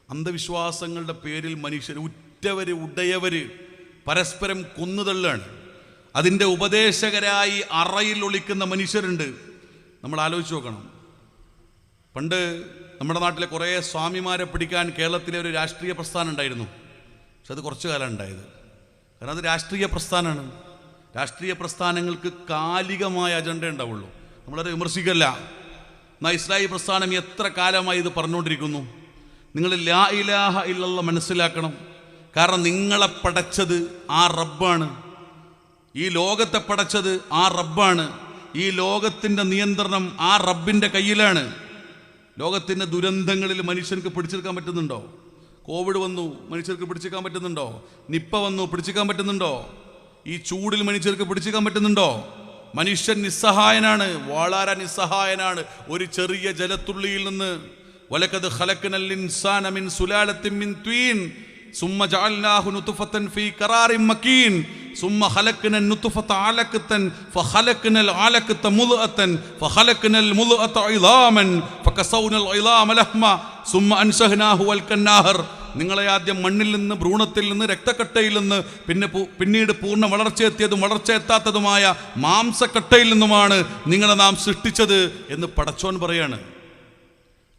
അന്ധവിശ്വാസങ്ങളുടെ പേരിൽ മനുഷ്യർ ഉറ്റവർ ഉടയവർ പരസ്പരം കൊന്നുതള്ളുകയാണ്. അതിൻ്റെ ഉപദേശകരായി അറയിൽ ഒളിക്കുന്ന മനുഷ്യരുണ്ട്. നമ്മൾ ആലോചിച്ച് നോക്കണം. പണ്ട് നമ്മുടെ നാട്ടിലെ കുറേ സ്വാമിമാരെ പിടിക്കാൻ കേരളത്തിലെ ഒരു രാഷ്ട്രീയ പ്രസ്ഥാനം ഉണ്ടായിരുന്നു. പക്ഷെ അത് കുറച്ചു കാലം ഉണ്ടായത്. കാരണം അത് രാഷ്ട്രീയ പ്രസ്ഥാനമാണ്. രാഷ്ട്രീയ പ്രസ്ഥാനങ്ങൾക്ക് കാലികമായ അജണ്ട ഉണ്ടാവുള്ളൂ. നമ്മളത് വിമർശിക്കല്ല. എന്നാൽ ഇസ്ലാഹി പ്രസ്ഥാനം എത്ര കാലമായി ഇത് പറഞ്ഞുകൊണ്ടിരിക്കുന്നു. നിങ്ങൾ ലാ ഇലാഹ ഇല്ലല്ലാഹ് മനസ്സിലാക്കണം. കാരണം നിങ്ങളെ പടച്ചത് ആ റബ്ബാണ്. ഈ ലോകത്തെ പടച്ചത് ആ റബ്ബാണ്. ഈ ലോകത്തിൻ്റെ നിയന്ത്രണം ആ റബ്ബിൻ്റെ കയ്യിലാണ്. ലോകത്തിൻ്റെ ദുരന്തങ്ങളിൽ മനുഷ്യർക്ക് പിടിച്ചെടുക്കാൻ പറ്റുന്നുണ്ടോ? കോവിഡ് വന്നു, മനുഷ്യർക്ക് പിടിച്ചെടുക്കാൻ പറ്റുന്നുണ്ടോ? നിപ്പ വന്നു, പിടിച്ചെടുക്കാൻ പറ്റുന്നുണ്ടോ? ഈ ചൂടിൽ മനുഷ്യർക്ക് പിടിച്ചെടുക്കാൻ പറ്റുന്നുണ്ടോ? മനുഷ്യൻ നിസ്സഹായനാണ്, വളരെ നിസ്സഹായനാണ്. ഒരു ചെറിയ ജലത്തുള്ളിയിൽ നിന്ന് വലഖദ് ഖലഖ്നൽ ഇൻസാന മിൻ സുലാലത്തിൻ മിൻ ത്വീൻ സുമ്മ ജഅൽനാഹു നുത്ഫതൻ ഫീ ഖറാറിൻ മക്കീൻ സുമ്മ ഖലഖ്നൽ നുത്ഫത അലഖതൻ ഫഖലഖ്നൽ അലഖത മുദ്അതൻ ഫഖലഖ്നൽ മുദ്അത ഇളാമൻ ഫകസൗനൽ ഇളാമ ലഹ്മ സുമ്മ അൻശഹ്നാഹു വൽകന്നാഹർ. നിങ്ങളെ ആദ്യം മണ്ണിൽ നിന്ന്, ഭ്രൂണത്തിൽ നിന്ന്, രക്തക്കട്ടയിൽ നിന്ന്, പിന്നീട് പൂർണ്ണ വളർച്ചയെത്തിയതും വളർച്ചയെത്താത്തതുമായ മാംസക്കട്ടയിൽ നിന്നുമാണ് നിങ്ങളെ നാം സൃഷ്ടിച്ചത് എന്ന് പടച്ചോൻ പറയാണ്.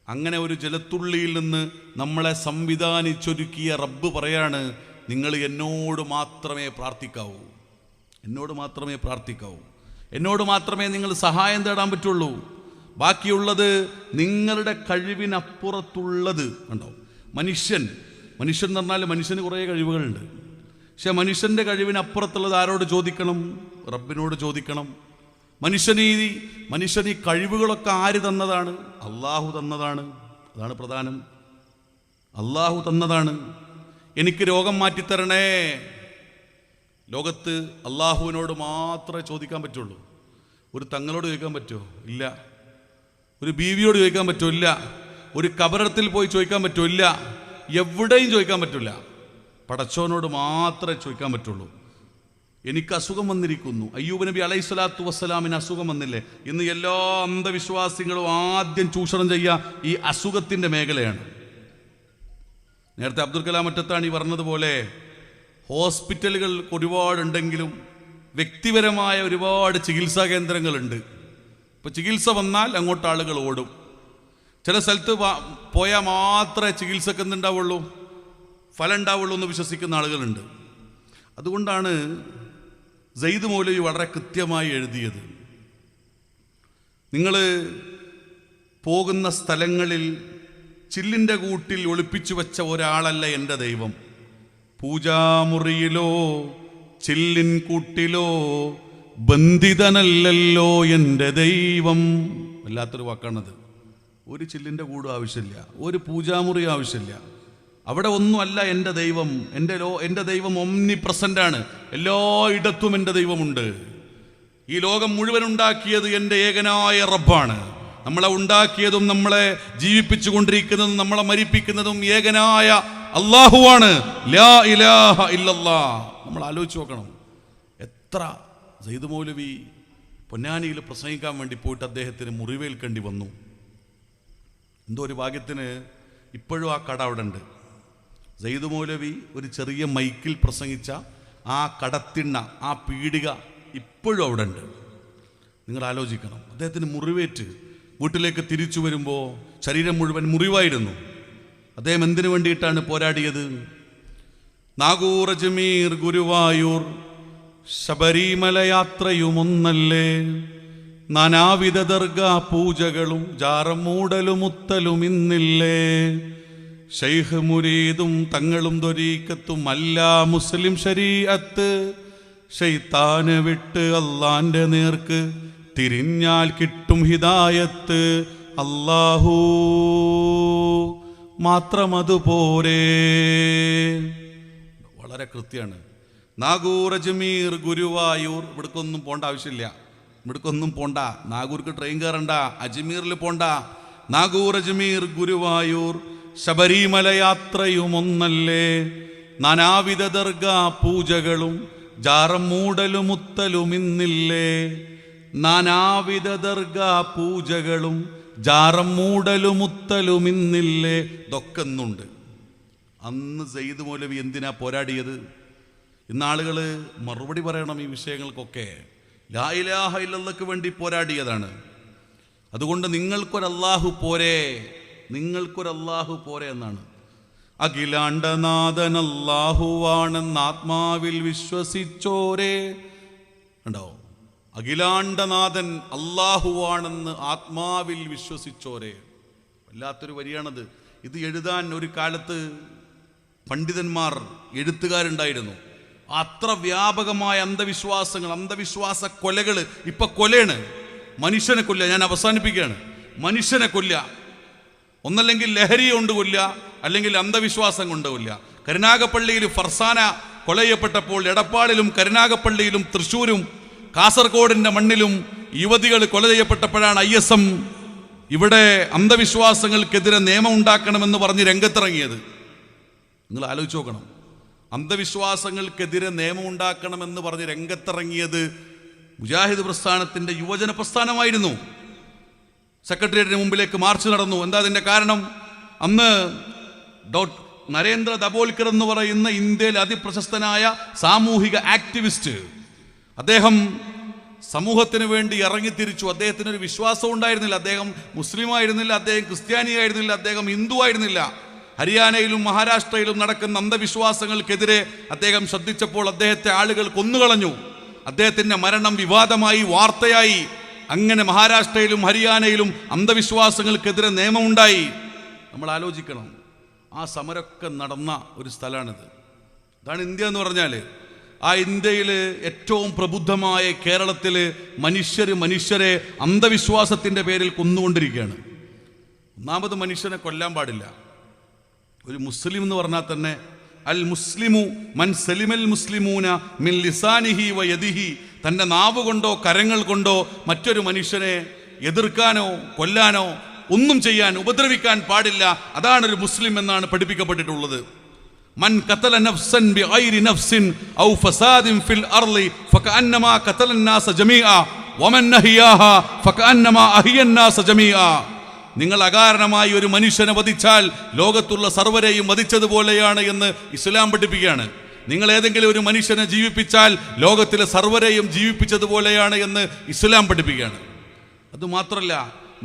അങ്ങനെ ഒരു ജലത്തുള്ളിയിൽ നിന്ന് നമ്മളെ സംവിധാനിച്ചൊരുക്കിയ റബ്ബ് പറയാണ്, നിങ്ങൾ എന്നോട് മാത്രമേ പ്രാർത്ഥിക്കാവൂ, എന്നോട് മാത്രമേ പ്രാർത്ഥിക്കാവൂ, എന്നോട് മാത്രമേ നിങ്ങൾ സഹായം തേടാൻ പറ്റുള്ളൂ. ബാക്കിയുള്ളത് നിങ്ങളുടെ കഴിവിനപ്പുറത്തുള്ളത് ഉണ്ടോ. മനുഷ്യൻ എന്ന് പറഞ്ഞാൽ മനുഷ്യന് കുറേ കഴിവുകളുണ്ട്. പക്ഷെ മനുഷ്യൻ്റെ കഴിവിനപ്പുറത്തുള്ളത് ആരോട് ചോദിക്കണം? റബ്ബിനോട് ചോദിക്കണം. മനുഷ്യന് ഈ കഴിവുകളൊക്കെ ആര് തന്നതാണ്? അള്ളാഹു തന്നതാണ്. അതാണ് പ്രധാനം. അള്ളാഹു തന്നതാണ്. എനിക്ക് രോഗം മാറ്റിത്തരണേ. ലോകത്ത് അള്ളാഹുവിനോട് മാത്രമേ ചോദിക്കാൻ പറ്റുള്ളൂ. ഒരു തങ്ങളോട് ചോദിക്കാൻ പറ്റുമോ? ഇല്ല. ഒരു ബീവിയോട് ചോദിക്കാൻ പറ്റുമോ? ഇല്ല. ഒരു കബറത്തിൽ പോയി ചോദിക്കാൻ പറ്റുമോ? ഇല്ല. എവിടെയും ചോദിക്കാൻ പറ്റില്ല. പടച്ചോനോട് മാത്രമേ ചോദിക്കാൻ പറ്റുള്ളൂ. എനിക്ക് അസുഖം വന്നിരിക്കുന്നു. അയ്യൂബ് നബി അലൈഹി സ്വലാത്തു വസ്സലാമിന് അസുഖം വന്നില്ലേ? ഇന്ന് എല്ലാ അന്ധവിശ്വാസികളും ആദ്യം ചൂഷണം ചെയ്യുക ഈ അസുഖത്തിൻ്റെ മേഖലയാണ്. നേരത്തെ അബ്ദുൽ കലാം മറ്റത്താണി പറഞ്ഞതുപോലെ ഹോസ്പിറ്റലുകൾ ഒരുപാടുണ്ടെങ്കിലും വ്യക്തിപരമായ ഒരുപാട് ചികിത്സാ കേന്ദ്രങ്ങളുണ്ട്. ഇപ്പോൾ ചികിത്സ വന്നാൽ അങ്ങോട്ട് ആളുകൾ ഓടും. ചില സ്ഥലത്ത് പോയാൽ മാത്രമേ ചികിത്സക്ക് എന്തുണ്ടാവുള്ളൂ, ഫലം ഉണ്ടാവുള്ളൂ എന്ന് വിശ്വസിക്കുന്ന ആളുകളുണ്ട്. അതുകൊണ്ടാണ് സെയ്ദ് മൗലവി വളരെ കൃത്യമായി എഴുതിയത്, നിങ്ങൾ പോകുന്ന സ്ഥലങ്ങളിൽ ചില്ലിൻ്റെ കൂട്ടിൽ ഒളിപ്പിച്ചു വെച്ച ഒരാളല്ല എൻ്റെ ദൈവം. പൂജാമുറിയിലോ ചില്ലിൻ കൂട്ടിലോ ബന്ധിതനല്ലല്ലോ എൻ്റെ ദൈവം. വല്ലാത്തൊരു വാക്കാണത്. ഒരു ചില്ലിൻ്റെ കൂടും ആവശ്യമില്ല, ഒരു പൂജാമുറി ആവശ്യമില്ല. അവിടെ ഒന്നുമല്ല എൻ്റെ ദൈവം. എൻ്റെ ദൈവം ഒമ്നി പ്രസൻ്റാണ്. എല്ലായിടത്തും എൻ്റെ ദൈവമുണ്ട്. ഈ ലോകം മുഴുവൻ ഉണ്ടാക്കിയത് എൻ്റെ ഏകനായ റബ്ബാണ്. നമ്മളെ ഉണ്ടാക്കിയതും നമ്മളെ ജീവിപ്പിച്ചു കൊണ്ടിരിക്കുന്നതും നമ്മളെ മരിപ്പിക്കുന്നതും ഏകനായ അള്ളാഹുവാണ്. ലാ ഇലാഹ ഇല്ലല്ലാഹ്. നമ്മൾ ആലോചിച്ച് നോക്കണം. എത്ര സെയ്ദ് മൗലവി പൊന്നാനിയിൽ പ്രസംഗിക്കാൻ വേണ്ടി പോയിട്ട് അദ്ദേഹത്തിന് മുറിവേൽക്കേണ്ടി വന്നു. എന്തോ ഒരു ഭാഗ്യത്തിന് ഇപ്പോഴും ആ കട അവിടെ ഉണ്ട്. സെയ്ദ് മൗലവി ഒരു ചെറിയ മൈക്കിൽ പ്രസംഗിച്ച ആ കടത്തിണ്ണ, ആ പീടിക ഇപ്പോഴും അവിടെ ഉണ്ട്. നിങ്ങൾ ആലോചിക്കണം. അദ്ദേഹത്തിന് മുറിവേറ്റ് വീട്ടിലേക്ക് തിരിച്ചു വരുമ്പോൾ ശരീരം മുഴുവൻ മുറിവായിരുന്നു. അദ്ദേഹം എന്തിനു വേണ്ടിയിട്ടാണ് പോരാടിയത്? നാഗൂർ, അജ്മീർ, ഗുരുവായൂർ, ശബരിമല യാത്രയുമൊന്നല്ലേ, നാനാവിധ ദർഗാ പൂജകളും ജാറം മൂടലും മുത്തലും ഇന്നില്ലേ, ശൈഖ് മുരീദും തങ്ങളും ത്വരീഖത്തും അല്ല മുസ്ലിം ശരീഅത്ത്, ശൈത്താനെ വിട്ട് അള്ളാന്റെ നേർക്ക് തിരിഞ്ഞാൽ കിട്ടും ഹിദായത്ത്, അല്ലാഹു മാത്രം അതുപോരെ. വളരെ കൃത്യമാണ്. നാഗൂർ, അജ്മീർ, ഗുരുവായൂർ, ഇവിടേക്കൊന്നും പോകേണ്ട ആവശ്യമില്ല. ഇവിടേക്കൊന്നും പോണ്ട. നാഗൂർക്ക് ട്രെയിൻ കയറണ്ട, അജ്മീറിൽ പോണ്ട. നാഗൂർ, അജ്മീർ, ഗുരുവായൂർ, ശബരിമല യാത്രയുമൊന്നല്ലേ, നാനാവിധ ദർഗാ പൂജകളും ജാറം മൂടലും മുത്തലും ഇന്നില്ലേ, നാനാവിധ ദർഗാ പൂജകളും ജാറം മൂടലും മുത്തലും ഇന്നില്ലേ. ഇതൊക്കെ ഇന്നുണ്ട്. അന്ന് സെയ്ദ് മൗലവി എന്തിനാ പോരാടിയത്? ഇന്നാളുകൾ മറുപടി പറയണം ഈ വിഷയങ്ങൾക്കൊക്കെ. ലാ ഇലാഹ ഇല്ലല്ലാഹ്ക്ക് വേണ്ടി പോരാടിയതാണ്. അതുകൊണ്ട് നിങ്ങൾക്കൊരല്ലാഹു പോരെ, നിങ്ങൾക്കൊരല്ലാഹു പോരെ എന്നാണ്. അഖിലാണ്ടനാഥൻ അല്ലാഹുവാണെന്ന് ആത്മാവിൽ വിശ്വസിച്ചോരേ. ഉണ്ടോ? അഖിലാണ്ടനാഥൻ അല്ലാഹുവാണെന്ന് ആത്മാവിൽ വിശ്വസിച്ചോരേ. വല്ലാത്തൊരു വരിയാണത്. ഇത് എഴുതാൻ ഒരു കാലത്ത് പണ്ഡിതന്മാർ, എഴുത്തുകാരുണ്ടായിരുന്നു. അത്ര വ്യാപകമായ അന്ധവിശ്വാസങ്ങൾ, അന്ധവിശ്വാസ കൊലകൾ. ഇപ്പൊ കൊലയാണ്, മനുഷ്യനെ കൊല്ല. ഞാൻ അവസാനിപ്പിക്കുകയാണ്. മനുഷ്യനെ കൊല്ല, ഒന്നല്ലെങ്കിൽ ലഹരി കൊണ്ട് കൊല്ല, അല്ലെങ്കിൽ അന്ധവിശ്വാസം കൊണ്ട് കൊല്ല. കരുനാഗപ്പള്ളിയിൽ ഫർസാന കൊല ചെയ്യപ്പെട്ടപ്പോൾ എടപ്പാളിലും കരുനാഗപ്പള്ളിയിലും തൃശ്ശൂരും കാസർഗോഡിന്റെ മണ്ണിലും യുവതികൾ കൊല ചെയ്യപ്പെട്ടപ്പോഴാണ് ISM ഇവിടെ അന്ധവിശ്വാസങ്ങൾക്കെതിരെ നിയമം ഉണ്ടാക്കണമെന്ന് പറഞ്ഞ് രംഗത്തിറങ്ങിയത്. നിങ്ങൾ ആലോചിച്ച് നോക്കണം. അന്ധവിശ്വാസങ്ങൾക്കെതിരെ നിയമം ഉണ്ടാക്കണമെന്ന് പറഞ്ഞ് രംഗത്തിറങ്ങിയത് മുജാഹിദ് പ്രസ്ഥാനത്തിന്റെ യുവജന പ്രസ്ഥാനമായിരുന്നു. സെക്രട്ടേറിയറ്റിന് മുമ്പിലേക്ക് മാർച്ച് നടന്നു. എന്താ അതിന്റെ കാരണം? അന്ന് നരേന്ദ്ര ദബോൽക്കർ എന്ന് പറയുന്ന ഇന്ത്യയിൽ അതിപ്രശസ്തനായ സാമൂഹിക ആക്ടിവിസ്റ്റ്, അദ്ദേഹം സമൂഹത്തിന് വേണ്ടി ഇറങ്ങിത്തിരിച്ചു. അദ്ദേഹത്തിനൊരു വിശ്വാസം ഉണ്ടായിരുന്നില്ല. അദ്ദേഹം മുസ്ലിം ആയിരുന്നില്ല, അദ്ദേഹം ക്രിസ്ത്യാനി ആയിരുന്നില്ല, അദ്ദേഹം ഹിന്ദു ആയിരുന്നില്ല. ഹരിയാനയിലും മഹാരാഷ്ട്രയിലും നടക്കുന്ന അന്ധവിശ്വാസങ്ങൾക്കെതിരെ അദ്ദേഹം ശ്രദ്ധിച്ചപ്പോൾ അദ്ദേഹത്തെ ആളുകൾ കൊന്നുകളഞ്ഞു. അദ്ദേഹത്തിൻ്റെ മരണം വിവാദമായി, വാർത്തയായി. അങ്ങനെ മഹാരാഷ്ട്രയിലും ഹരിയാനയിലും അന്ധവിശ്വാസങ്ങൾക്കെതിരെ നിയമമുണ്ടായി. നമ്മൾ ആലോചിക്കണം, ആ സമരമൊക്കെ നടന്ന ഒരു സ്ഥലമാണിത്. ഇതാണ് ഇന്ത്യ എന്ന് പറഞ്ഞാൽ. ആ ഇന്ത്യയിൽ ഏറ്റവും പ്രബുദ്ധമായ കേരളത്തിൽ മനുഷ്യരെ അന്ധവിശ്വാസത്തിൻ്റെ പേരിൽ കൊന്നുകൊണ്ടിരിക്കുകയാണ്. ഒന്നാമത് മനുഷ്യനെ കൊല്ലാൻ പാടില്ല. ഒരു മുസ്ലിം എന്ന് പറഞ്ഞാൽ തന്നെ അൽ മുസ്ലിമു മൻ സലിമൽ മുസ്ലിമൂന മിൻ ലിസാനിഹി വ യദിഹി. തൻ്റെ നാവ് കൊണ്ടോ കരങ്ങൾ കൊണ്ടോ മറ്റൊരു മനുഷ്യനെ എതിർക്കാനോ കൊല്ലാനോ ഒന്നും ചെയ്യാൻ, ഉപദ്രവിക്കാൻ പാടില്ല. അതാണ് ഒരു മുസ്ലിം എന്നാണ് പഠിപ്പിക്കപ്പെട്ടിട്ടുള്ളത്. മൻ ഖതല നഫ്സൻ ബിഗൈരി നഫ്സിൻ ഔ ഫസാദിൻ ഫിൽ അർളി ഫകഅന്നമാ ഖതല الناس ജമീഅ വമൻ നഹിയാഹാ ഫകഅന്നമാ അഹിയ الناس ജമീഅ. നിങ്ങൾ അകാരണമായി ഒരു മനുഷ്യനെ വധിച്ചാൽ ലോകത്തുള്ള സർവരെയും വധിച്ചതുപോലെയാണ് എന്ന് ഇസ്ലാം പഠിപ്പിക്കുകയാണ്. നിങ്ങൾ ഏതെങ്കിലും ഒരു മനുഷ്യനെ ജീവിപ്പിച്ചാൽ ലോകത്തിലെ സർവരെയും ജീവിപ്പിച്ചതുപോലെയാണ് എന്ന് ഇസ്ലാം പഠിപ്പിക്കുകയാണ്. അതുമാത്രമല്ല,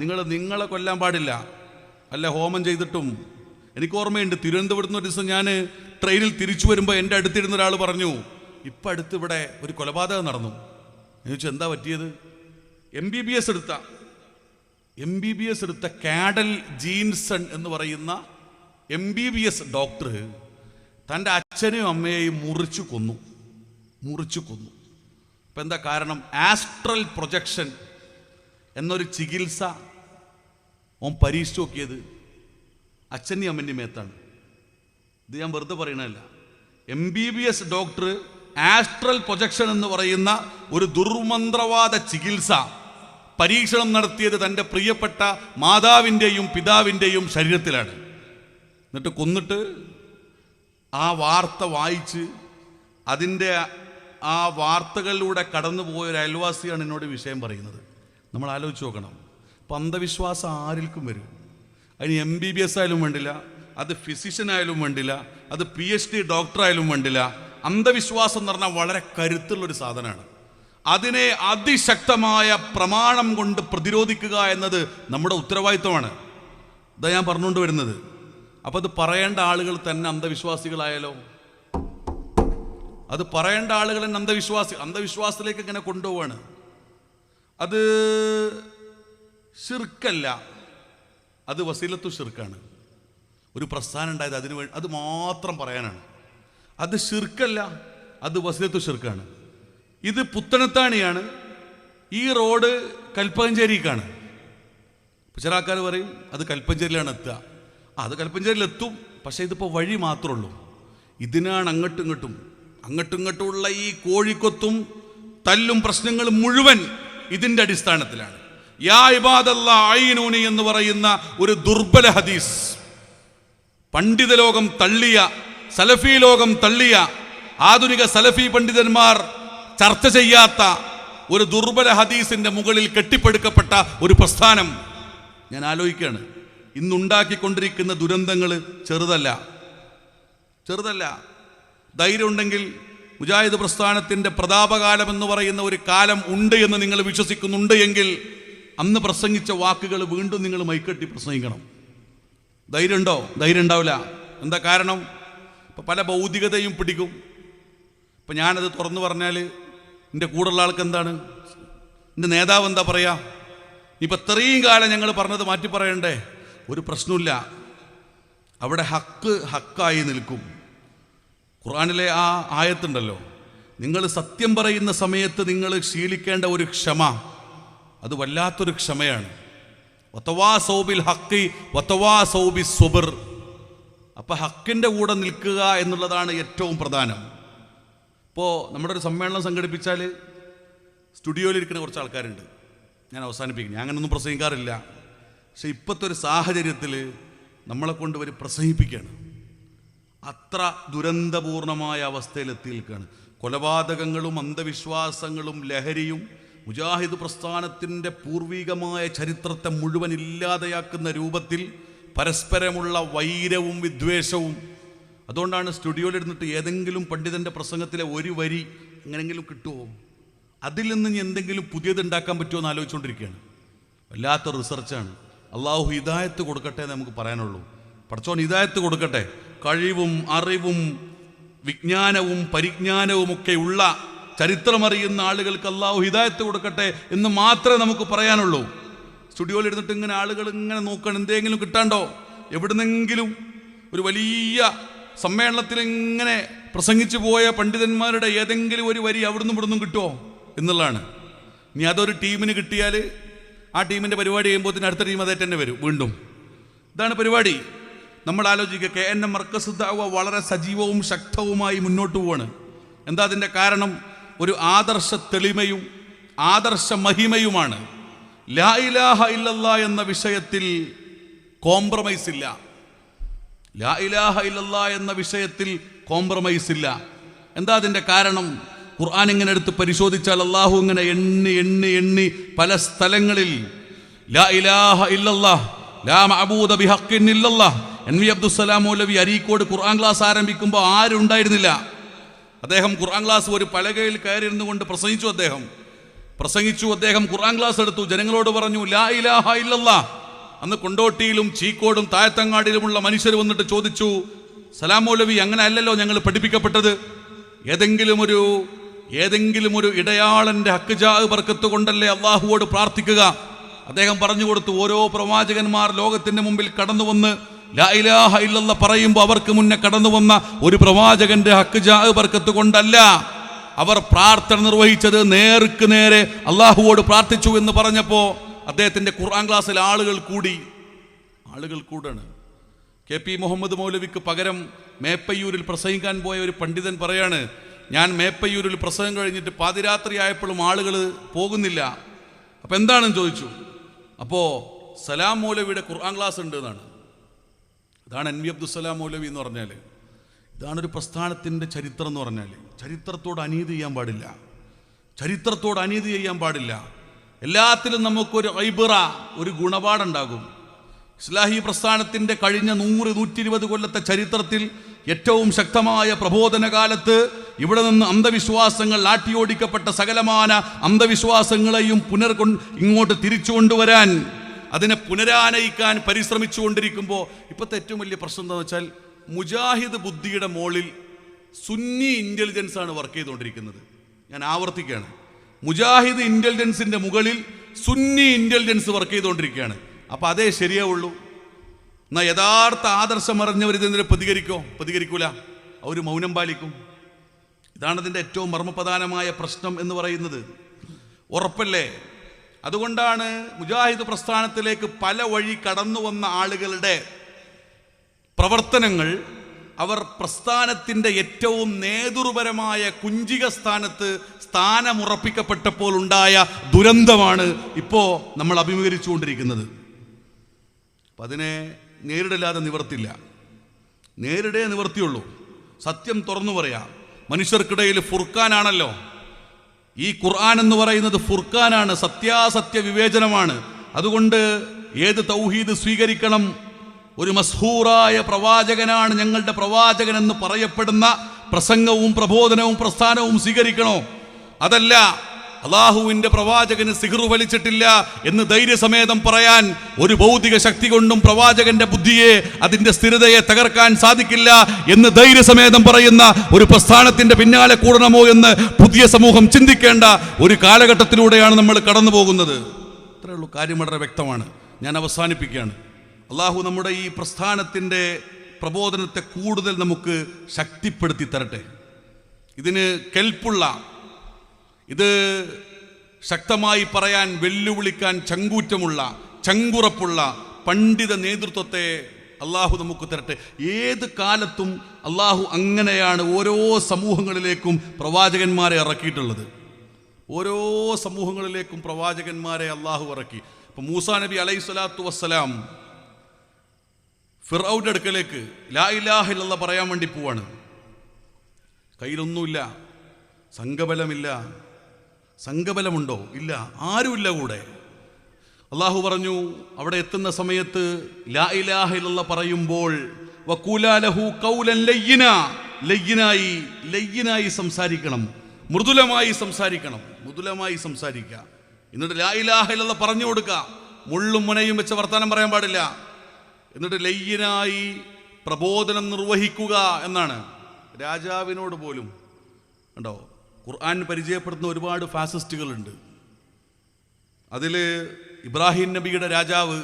നിങ്ങളെ കൊല്ലാൻ പാടില്ല. അല്ല ഹോമം ചെയ്തിട്ടും. എനിക്ക് ഓർമ്മയുണ്ട്, തിരുവനന്തപുരത്ത് നിന്ന് ഒരു ദിവസം ഞാൻ ട്രെയിനിൽ തിരിച്ചു വരുമ്പോൾ എൻ്റെ അടുത്തിരുന്ന ഒരാൾ പറഞ്ഞു, ഇപ്പം അടുത്ത് ഇവിടെ ഒരു കൊലപാതകം നടന്നു. ഞാൻ ചോദിച്ചു എന്താ പറ്റിയത്? MBBS എടുത്ത കാഡൽ ജീൻസൺ എന്ന് പറയുന്ന MBBS ഡോക്ടർ തൻ്റെ അച്ഛനെയും അമ്മയെയും മുറിച്ചു കൊന്നു. അപ്പം എന്താ കാരണം? ആസ്ട്രൽ പ്രൊജക്ഷൻ എന്നൊരു ചികിത്സ ഓൻ പരീക്ഷിച്ചു നോക്കിയത് അച്ഛൻ്റെയും അമ്മൻ്റെയും മേത്താണ്. ഇത് ഞാൻ വെറുതെ പറയണതല്ല. MBBS ഡോക്ടർ ആസ്ട്രൽ പ്രൊജക്ഷൻ എന്ന് പറയുന്ന ഒരു ദുർമന്ത്രവാദ ചികിത്സ പരീക്ഷണം നടത്തിയത് തൻ്റെ പ്രിയപ്പെട്ട മാതാവിൻ്റെയും പിതാവിൻ്റെയും ശരീരത്തിലാണ്. എന്നിട്ട് കൊന്നിട്ട് ആ വാർത്ത വായിച്ച് അതിൻ്റെ ആ വാർത്തകളിലൂടെ കടന്നു പോയൊരു അയൽവാസിയാണ് എന്നോട് വിഷയം പറയുന്നത്. നമ്മൾ ആലോചിച്ച് നോക്കണം. അപ്പം അന്ധവിശ്വാസം ആരിൽക്കും വരും. അതിന് MBBS ആയാലും വേണ്ടില്ല, അത് ഫിസിഷ്യൻ ആയാലും വേണ്ടില്ല, അത് PhD ഡോക്ടറായാലും വേണ്ടില്ല. അന്ധവിശ്വാസം എന്ന് പറഞ്ഞാൽ വളരെ കരുത്തുള്ളൊരു സാധനമാണ്. അതിനെ അതിശക്തമായ പ്രമാണം കൊണ്ട് പ്രതിരോധിക്കുക എന്നത് നമ്മുടെ ഉത്തരവാദിത്വമാണ്. ഇതാ ഞാൻ പറഞ്ഞുകൊണ്ട് വരുന്നത്. അപ്പം അത് പറയേണ്ട ആളുകൾ തന്നെ അന്ധവിശ്വാസികളായാലോ? അത് പറയേണ്ട ആളുകൾ തന്നെ അന്ധവിശ്വാസത്തിലേക്ക് ഇങ്ങനെ കൊണ്ടുപോവാണ്. അത് ശിർക്കല്ല, അത് വസീലത്തു ശിർക്കാണ്. ഒരു പ്രസ്ഥാനം ഉണ്ടായത് അത് മാത്രം പറയാനാണ്. അത് ശിർക്കല്ല, അത് വസീലത്തു ശിർക്കാണ്. ഇത് പുത്തനത്താണിയാണ്, ഈ റോഡ് കൽപ്പകഞ്ചേരിക്കാണ്. ചില ആൾക്കാർ പറയും അത് കൽപ്പഞ്ചേരിയിലാണ് എത്തുക. അത് കൽപ്പഞ്ചേരിയിൽ എത്തും, പക്ഷേ ഇതിപ്പോൾ വഴി മാത്രമേ ഉള്ളൂ. ഇതിനാണ് അങ്ങോട്ടും ഇങ്ങോട്ടുമുള്ള ഈ കോഴിക്കൊത്തും തല്ലും പ്രശ്നങ്ങളും മുഴുവൻ ഇതിൻ്റെ അടിസ്ഥാനത്തിലാണ്. യാ ഇബാദല്ലാഹ് അയ്നൂനി എന്ന് പറയുന്ന ഒരു ദുർബല ഹദീസ് പണ്ഡിത ലോകം തള്ളിയ, സലഫി ലോകം തള്ളിയ, ആധുനിക സലഫി പണ്ഡിതന്മാർ ചർച്ച ചെയ്യാത്ത ഒരു ദുർബല ഹദീസിന്റെ മുകളിൽ കെട്ടിപ്പടുക്കപ്പെട്ട ഒരു പ്രസ്ഥാനം. ഞാൻ ആലോചിക്കുകയാണ്, ഇന്നുണ്ടാക്കിക്കൊണ്ടിരിക്കുന്ന ദുരന്തങ്ങൾ ചെറുതല്ല. ധൈര്യം ഉണ്ടെങ്കിൽ മുജാഹിദ് പ്രസ്ഥാനത്തിന്റെ പ്രതാപകാലം എന്ന് പറയുന്ന ഒരു കാലം ഉണ്ട് എന്ന് നിങ്ങൾ വിശ്വസിക്കുന്നുണ്ട് എങ്കിൽ അന്ന് പ്രസംഗിച്ച വാക്കുകൾ വീണ്ടും നിങ്ങൾ മൈക്കെട്ടി പ്രസംഗിക്കണം. ധൈര്യം ഉണ്ടോ? ധൈര്യം ഉണ്ടാവില്ല. എന്താ കാരണം? ഇപ്പം പല ഭൗതികതയും പിടിക്കും. ഇപ്പം ഞാനത് തുറന്നു പറഞ്ഞാൽ എൻ്റെ കൂടെയുള്ള ആൾക്ക് എന്താണ്, എൻ്റെ നേതാവ് എന്താ പറയുക? ഇപ്പം ഇത്രയും കാലം ഞങ്ങൾ പറഞ്ഞത് മാറ്റി പറയണ്ടേ? ഒരു പ്രശ്നമില്ല. അവിടെ ഹക്കായി നിൽക്കും. ഖുർആനിലെ ആ ആയത്തുണ്ടല്ലോ, നിങ്ങൾ സത്യം പറയുന്ന സമയത്ത് നിങ്ങൾ ശീലിക്കേണ്ട ഒരു ക്ഷമ, അത് വല്ലാത്തൊരു ക്ഷമയാണ്. വതവാസൗ ബിൽ ഹഖി വതവാസൗ ബിസ്സുബ്ർ. അപ്പം ഹക്കിൻ്റെ കൂടെ നിൽക്കുക എന്നുള്ളതാണ് ഏറ്റവും പ്രധാനം. ഇപ്പോൾ നമ്മുടെ ഒരു സമ്മേളനം സംഘടിപ്പിച്ചാൽ സ്റ്റുഡിയോയിലിരിക്കുന്ന കുറച്ച് ആൾക്കാരുണ്ട്. ഞാൻ അവസാനിപ്പിക്കും, ഞാൻ അങ്ങനൊന്നും പ്രസംഗിക്കാറില്ല. പക്ഷെ ഇപ്പോഴത്തെ ഒരു സാഹചര്യത്തിൽ നമ്മളെ കൊണ്ട് ഒരു പ്രസംഗിപ്പിക്കുകയാണ്. അത്ര ദുരന്തപൂർണമായ അവസ്ഥയിലെത്തി നിൽക്കുകയാണ്. കൊലപാതകങ്ങളും അന്ധവിശ്വാസങ്ങളും ലഹരിയും മുജാഹിദ് പ്രസ്ഥാനത്തിൻ്റെ പൂർവികമായ ചരിത്രത്തെ മുഴുവൻ ഇല്ലാതെയാക്കുന്ന രൂപത്തിൽ പരസ്പരമുള്ള വൈരവും വിദ്വേഷവും. അതുകൊണ്ടാണ് സ്റ്റുഡിയോയിലിരുന്നിട്ട് ഏതെങ്കിലും പണ്ഡിതൻ്റെ പ്രസംഗത്തിലെ ഒരു വരി എങ്ങനെങ്കിലും കിട്ടുമോ, അതിൽ നിന്ന് എന്തെങ്കിലും പുതിയതുണ്ടാക്കാൻ പറ്റുമോ എന്ന് ആലോചിച്ചുകൊണ്ടിരിക്കുകയാണ്. വല്ലാത്ത റിസർച്ചാണ്. അള്ളാഹു ഹിദായത്ത് കൊടുക്കട്ടെ എന്ന് നമുക്ക് പറയാനുള്ളൂ. പടച്ചോൻ ഹിദായത്ത് കൊടുക്കട്ടെ. കഴിവും അറിവും വിജ്ഞാനവും പരിജ്ഞാനവും ഒക്കെ ഉള്ള ചരിത്രമറിയുന്ന ആളുകൾക്ക് അള്ളാഹു ഹിദായത്ത് കൊടുക്കട്ടെ എന്ന് മാത്രമേ നമുക്ക് പറയാനുള്ളൂ. സ്റ്റുഡിയോയിൽ ഇരുന്നിട്ട് ഇങ്ങനെ ആളുകൾ ഇങ്ങനെ നോക്കണം, എന്തെങ്കിലും കിട്ടാണ്ടോ, എവിടുന്നെങ്കിലും ഒരു വലിയ സമ്മേളനത്തിൽ ഇങ്ങനെ പ്രസംഗിച്ചു പോയ പണ്ഡിതന്മാരുടെ ഏതെങ്കിലും ഒരു വരി അവിടുന്ന് ഇവിടുന്നും കിട്ടുമോ എന്നുള്ളതാണ്. ഇനി അതൊരു ടീമിന് കിട്ടിയാൽ ആ ടീമിൻ്റെ പരിപാടി കഴിയുമ്പോൾ അടുത്ത ടീം അതേറ്റ് തന്നെ വരും വീണ്ടും. ഇതാണ് പരിപാടി. നമ്മൾ ആലോചിക്കുക, KNM മർക്കസ് ദഅവ വളരെ സജീവവും ശക്തവുമായി മുന്നോട്ട് പോവാണ്. എന്താ അതിൻ്റെ കാരണം? ഒരു ആദർശ തെളിമയും ആദർശ മഹിമയുമാണ്. ലാ ഇലാഹ ഇല്ലല്ലാഹ് എന്ന വിഷയത്തിൽ കോംപ്രമൈസ് ഇല്ല. ലാ ഇലാഹ ഇല്ലല്ലാഹ് എന്ന വിഷയത്തിൽ കോംപ്രമൈസ് ഇല്ല. എന്താ അതിൻ്റെ കാരണം? ഖുർആൻ ഇങ്ങനെ എടുത്ത് പരിശോധിച്ചാൽ അള്ളാഹു ഇങ്ങനെ എണ്ണി എണ്ണി എണ്ണി പല സ്ഥലങ്ങളിൽ ലാ ഇലാഹ ഇല്ലല്ലാഹ് ലാ മഅബൂദ ബിഹഖ്ഖിൻ ഇല്ലല്ലാഹ്. NV അബ്ദുസ്സലാം മൗലവി അരീക്കോട് ഖുർആൻ ക്ലാസ് ആരംഭിക്കുമ്പോൾ ആരും ഉണ്ടായിരുന്നില്ല. അദ്ദേഹം ഖുർആൻ ക്ലാസ് ഒരു പലകയിൽ കയറിയിരുന്നു കൊണ്ട് പ്രസംഗിച്ചു. അദ്ദേഹം ഖുർആൻ ക്ലാസ് എടുത്തു, ജനങ്ങളോട് പറഞ്ഞു ലാ ഇലാഹ ഇല്ലല്ലാഹ്. അന്ന് കൊണ്ടോട്ടിയിലും ചീക്കോടും താഴത്തങ്ങാടിയിലുമുള്ള മനുഷ്യർ വന്നിട്ട് ചോദിച്ചു, സലാം മൗലവി അങ്ങനെ അല്ലല്ലോ ഞങ്ങൾ പഠിപ്പിക്കപ്പെട്ടത്, ഏതെങ്കിലും ഒരു ഇടയാളന്റെ ഹക്ക് ജാ ബർക്കത്ത് കൊണ്ടല്ലേ അള്ളാഹുവോട് പ്രാർത്ഥിക്കുക. അദ്ദേഹം പറഞ്ഞു കൊടുത്തു, ഓരോ പ്രവാചകന്മാർ ലോകത്തിന്റെ മുമ്പിൽ കടന്നു വന്ന് ലാ ഇലാഹ ഇല്ലല്ലാഹ് പറയുമ്പോൾ അവർക്ക് മുന്നേ കടന്നു വന്ന ഒരു പ്രവാചകന്റെ ഹക്ക് ജാ ബർക്കത്ത് കൊണ്ടല്ല. അവർ പ്രാർത്ഥന നിർവഹിച്ചത് നേർക്ക് നേരെ അള്ളാഹുവോട് പ്രാർത്ഥിച്ചു എന്ന് പറഞ്ഞപ്പോൾ അദ്ദേഹത്തിന്റെ ഖുർആൻ ക്ലാസ്സിൽ ആളുകൾ കൂടാണ്. KP മുഹമ്മദ് മൗലവിക്ക് പകരം മേപ്പയ്യൂരിൽ പ്രസംഗിക്കാൻ പോയ ഒരു പണ്ഡിതൻ പറയാണ്, ഞാൻ മേപ്പയ്യൂരിൽ പ്രസംഗം കഴിഞ്ഞിട്ട് പാതിരാത്രി ആയപ്പോഴും ആളുകൾ പോകുന്നില്ല. അപ്പം എന്താണെന്ന് ചോദിച്ചു. അപ്പോൾ സലാം മൗലവിയുടെ ഖുർആൻ ക്ലാസ് ഉണ്ട് എന്നാണ്. ഇതാണ് NV അബ്ദുസ്സലാം മൗലവി എന്ന് പറഞ്ഞാൽ. ഇതാണൊരു പ്രസ്ഥാനത്തിൻ്റെ ചരിത്രം എന്ന് പറഞ്ഞാൽ. ചരിത്രത്തോട് അനീതി ചെയ്യാൻ പാടില്ല. എല്ലാത്തിലും നമുക്കൊരു ഐബറ, ഒരു ഗുണപാഠമുണ്ടാകും. ഇസ്ലാഹി പ്രസ്ഥാനത്തിൻ്റെ കഴിഞ്ഞ 100-120 കൊല്ലത്തെ ചരിത്രത്തിൽ ഏറ്റവും ശക്തമായ പ്രബോധന കാലത്ത് ഇവിടെ നിന്ന് അന്ധവിശ്വാസങ്ങൾ ആട്ടിയോടിക്കപ്പെട്ട സകലമാന അന്ധവിശ്വാസങ്ങളെയും ഇങ്ങോട്ട് തിരിച്ചു കൊണ്ടുവരാൻ, അതിനെ പുനരാനയിക്കാൻ പരിശ്രമിച്ചു കൊണ്ടിരിക്കുമ്പോൾ ഇപ്പോഴത്തെ ഏറ്റവും വലിയ പ്രശ്നം എന്താണെന്ന് വെച്ചാൽ മുജാഹിദ് ബുദ്ധിയുടെ മുകളിൽ സുന്നി ഇൻ്റലിജൻസ് ആണ് വർക്ക് ചെയ്തുകൊണ്ടിരിക്കുന്നത്. ഞാൻ ആവർത്തിക്കുകയാണ്, മുജാഹിദ് ഇൻ്റലിജൻസിൻ്റെ മുകളിൽ സുന്നി ഇൻ്റലിജൻസ് വർക്ക് ചെയ്തുകൊണ്ടിരിക്കുകയാണ്. അപ്പം അതേ ശരിയാവുള്ളൂ. എന്നാൽ യഥാർത്ഥ ആദർശം അറിഞ്ഞവർ ഇതിനെതിരെ പ്രതികരിക്കൂല, അവർ മൗനം പാലിക്കും. ഇതാണ് അതിൻ്റെ ഏറ്റവും മർമ്മപ്രധാനമായ പ്രശ്നം എന്ന് പറയുന്നത്. ഉറപ്പല്ലേ? അതുകൊണ്ടാണ് മുജാഹിദ് പ്രസ്ഥാനത്തിലേക്ക് പല വഴി കടന്നു വന്ന ആളുകളുടെ പ്രവർത്തനങ്ങൾ അവർ പ്രസ്ഥാനത്തിൻ്റെ ഏറ്റവും നേതൃപരമായ കുഞ്ചിക സ്ഥാനമുറപ്പിക്കപ്പെട്ടപ്പോൾ ഉണ്ടായ ദുരന്തമാണ് ഇപ്പോൾ നമ്മൾ അഭിമുഖീകരിച്ചുകൊണ്ടിരിക്കുന്നത്. അപ്പം അതിനെ നേരിടല്ലാതെ നിവർത്തില്ല. നേരിടേ നിവർത്തിയുള്ളൂ. സത്യം തുറന്നു പറയാം. മനുഷ്യർക്കിടയിൽ ഫുർഖാനാണല്ലോ. ഈ ഖുർആൻ എന്ന് പറയുന്നത് ഫുർഖാനാണ്, സത്യാസത്യ വിവേചനമാണ്. അതുകൊണ്ട് ഏത് തൗഹീദ് സ്വീകരിക്കണം? ഒരു മസ്ഹൂറായ പ്രവാചകനാണ് ഞങ്ങളുടെ പ്രവാചകൻ എന്ന് പറയപ്പെടുന്ന പ്രസംഗവും പ്രബോധനവും പ്രസ്ഥാനവും സ്വീകരിക്കണോ? അതല്ല, അള്ളാഹുവിന്റെ പ്രവാചകന് സിഹ്ർ വലിച്ചിട്ടില്ല എന്ന് ധൈര്യസമേതം പറയാൻ ഒരു ഭൗതിക ശക്തി കൊണ്ടും പ്രവാചകന്റെ ബുദ്ധിയെ, അതിന്റെ സ്ഥിരതയെ തകർക്കാൻ സാധിക്കില്ല എന്ന് ധൈര്യസമേതം പറയുന്ന ഒരു പ്രസ്ഥാനത്തിന്റെ പിന്നാലെ കൂടണമോ എന്ന് പുതിയ സമൂഹം ചിന്തിക്കേണ്ട ഒരു കാലഘട്ടത്തിലൂടെയാണ് നമ്മൾ കടന്നു പോകുന്നത്. അത്രയേ ഉള്ളൂ, കാര്യം വളരെ വ്യക്തമാണ്. ഞാൻ അവസാനിപ്പിക്കുകയാണ്. അള്ളാഹു നമ്മുടെ ഈ പ്രസ്ഥാനത്തിന്റെ പ്രബോധനത്തെ കൂടുതൽ നമുക്ക് ശക്തിപ്പെടുത്തി തരട്ടെ. ഇതിന് കെൽപ്പുള്ള, ഇത് ശക്തമായി പറയാൻ, വെല്ലുവിളിക്കാൻ ചങ്കൂറ്റമുള്ള, ചങ്കുറപ്പുള്ള പണ്ഡിത നേതൃത്വത്തെ അള്ളാഹു നമുക്ക് തരട്ടെ. ഏത് കാലത്തും അള്ളാഹു അങ്ങനെയാണ് ഓരോ സമൂഹങ്ങളിലേക്കും പ്രവാചകന്മാരെ ഇറക്കിയിട്ടുള്ളത്. ഓരോ സമൂഹങ്ങളിലേക്കും പ്രവാചകന്മാരെ അള്ളാഹു ഇറക്കി. ഇപ്പം മൂസാ നബി അലൈഹിസ്സലാത്തു വസ്സലാം ഫിർഔന്റെ അടുക്കലേക്ക് ലാ ഇലാഹ ഇല്ലല്ലാഹ് പറയാൻ വേണ്ടി പോവാണ്. കയ്യിലൊന്നുമില്ല, സംഘബലമില്ല. സംഘബലമുണ്ടോ? ഇല്ല, ആരുമില്ല കൂടെ. അള്ളാഹു പറഞ്ഞു, അവിടെ എത്തുന്ന സമയത്ത് ലാ ഇലാഹ ഇല്ലല്ലാഹ് പറയുമ്പോൾ വഖൂലാ ലഹു ഖൗലൻ ലയ്യിനാ, ലയ്യിനായി സംസാരിക്കണം, മൃദുലമായി സംസാരിക്കണം, മൃദുലമായി സംസാരിക്കുക. എന്നിട്ട് ലാ ഇലാഹ ഇല്ലല്ലാഹ് പറഞ്ഞു കൊടുക്കുക. മുള്ളും മുനയും വെച്ച വർത്താനം പറയാൻ പാടില്ല. എന്നിട്ട് ലയ്യിനായി പ്രബോധനം നിർവഹിക്കുക എന്നാണ്. രാജാവിനോട് പോലും ഉണ്ടോ, ഖുർആൻ പരിചയപ്പെടുത്തുന്ന ഒരുപാട് ഫാസിസ്റ്റുകളുണ്ട്. അതിൽ ഇബ്രാഹിം നബിയുടെ രാജാവ്,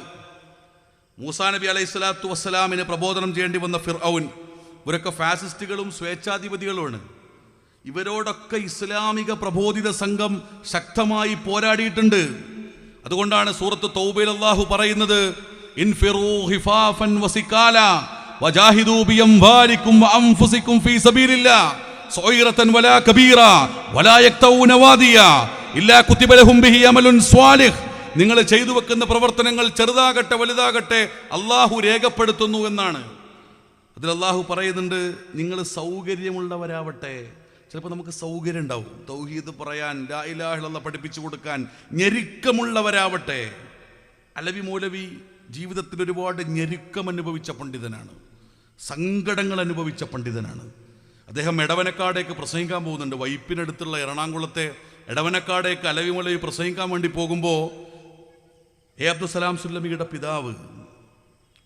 മൂസാ നബി അലൈഹിസ്സലാത്തു വസ്സലാമിന് പ്രബോധനം ചെയ്യേണ്ടി വന്ന ഫിർഔൻ, ഇവരൊക്കെ ഫാസിസ്റ്റുകളും സ്വേച്ഛാധിപതികളുമാണ്. ഇവരോടൊക്കെ ഇസ്ലാമിക പ്രബോധിത സംഘം ശക്തമായി പോരാടിയിട്ടുണ്ട്. അതുകൊണ്ടാണ് സൂറത്ത് തൗബയിൽ അല്ലാഹു പറയുന്നത്, ഇൻഫിറൂ ഹിഫാഫൻ വസികാല വജാഹിദൂ ബിഅംവാലികും വഅൻഫുസികും ഫീ സബീലില്ലാഹ് സഗീറതൻ വലാ കബീറ വലാ യക്തഊന വാദിയ ഇല്ലാ കുതിബ ലഹും ബിഹി അമലുൻ സ്വാലിഹ്. നിങ്ങൾ ചെയ്തു വെക്കുന്ന പ്രവർത്തനങ്ങൾ ചെറുതാകട്ടെ വലുതാകട്ടെ അള്ളാഹു രേഖപ്പെടുത്തുന്നു എന്നാണ്. അതിൽ അള്ളാഹു പറയുന്നുണ്ട്, നിങ്ങൾ സൗകര്യമുള്ളവരാവട്ടെ. ചിലപ്പോൾ നമുക്ക് സൗകര്യം ഉണ്ടാവും തൗഹീദ് പറയാൻ, ലാ ഇലാഹ ഇല്ലല്ലാഹ് പഠിപ്പിച്ചു കൊടുക്കാൻ, ഞെരുക്കമുള്ളവരാവട്ടെ. അലവി മൗലവി ജീവിതത്തിൽ ഒരുപാട് ഞെരുക്കം അനുഭവിച്ച പണ്ഡിതനാണ്, സങ്കടങ്ങൾ അനുഭവിച്ച പണ്ഡിതനാണ്. അദ്ദേഹം എടവനക്കാടേക്ക് പ്രസംഗിക്കാൻ പോകുന്നുണ്ട്. വൈപ്പിനടുത്തുള്ള എറണാകുളത്തെ എടവനക്കാടേക്ക് അലവി മൗലവി പ്രസംഗിക്കാൻ വേണ്ടി പോകുമ്പോൾ അബ്ദുസലാം സുല്ലമിയുടെ പിതാവ്,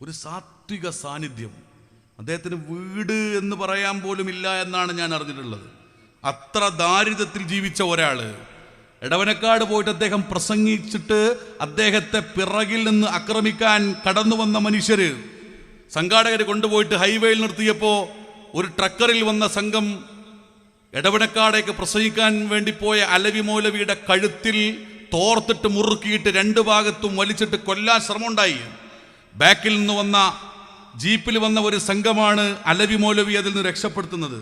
ഒരു സാത്വിക സാന്നിധ്യം, അദ്ദേഹത്തിന് വീട് എന്ന് പറയാൻ പോലും ഇല്ല എന്നാണ് ഞാൻ അറിഞ്ഞിട്ടുള്ളത്. അത്ര ദാരിദ്ര്യത്തിൽ ജീവിച്ച ഒരാള് എടവനക്കാട് പോയിട്ട് അദ്ദേഹം പ്രസംഗിച്ചിട്ട് അദ്ദേഹത്തെ പിറകിൽ നിന്ന് ആക്രമിക്കാൻ കടന്നു വന്ന മനുഷ്യര്, സംഘാടകർ കൊണ്ടുപോയിട്ട് ഹൈവേയിൽ നിർത്തിയപ്പോൾ ഒരു ട്രക്കറിൽ വന്ന സംഘം എടവനക്കാടേക്ക് പ്രസംഗിക്കാൻ വേണ്ടി പോയ അലവി മൗലവിയുടെ കഴുത്തിൽ തോർത്തിട്ട് മുറുക്കിയിട്ട് രണ്ടു ഭാഗത്തും വലിച്ചിട്ട് കൊല്ലാൻ ശ്രമമുണ്ടായി. ബാക്കിൽ നിന്ന് വന്ന ജീപ്പിൽ വന്ന ഒരു സംഘമാണ് അലവി മൗലവി അതിൽ നിന്ന് രക്ഷപ്പെടുത്തുന്നത്.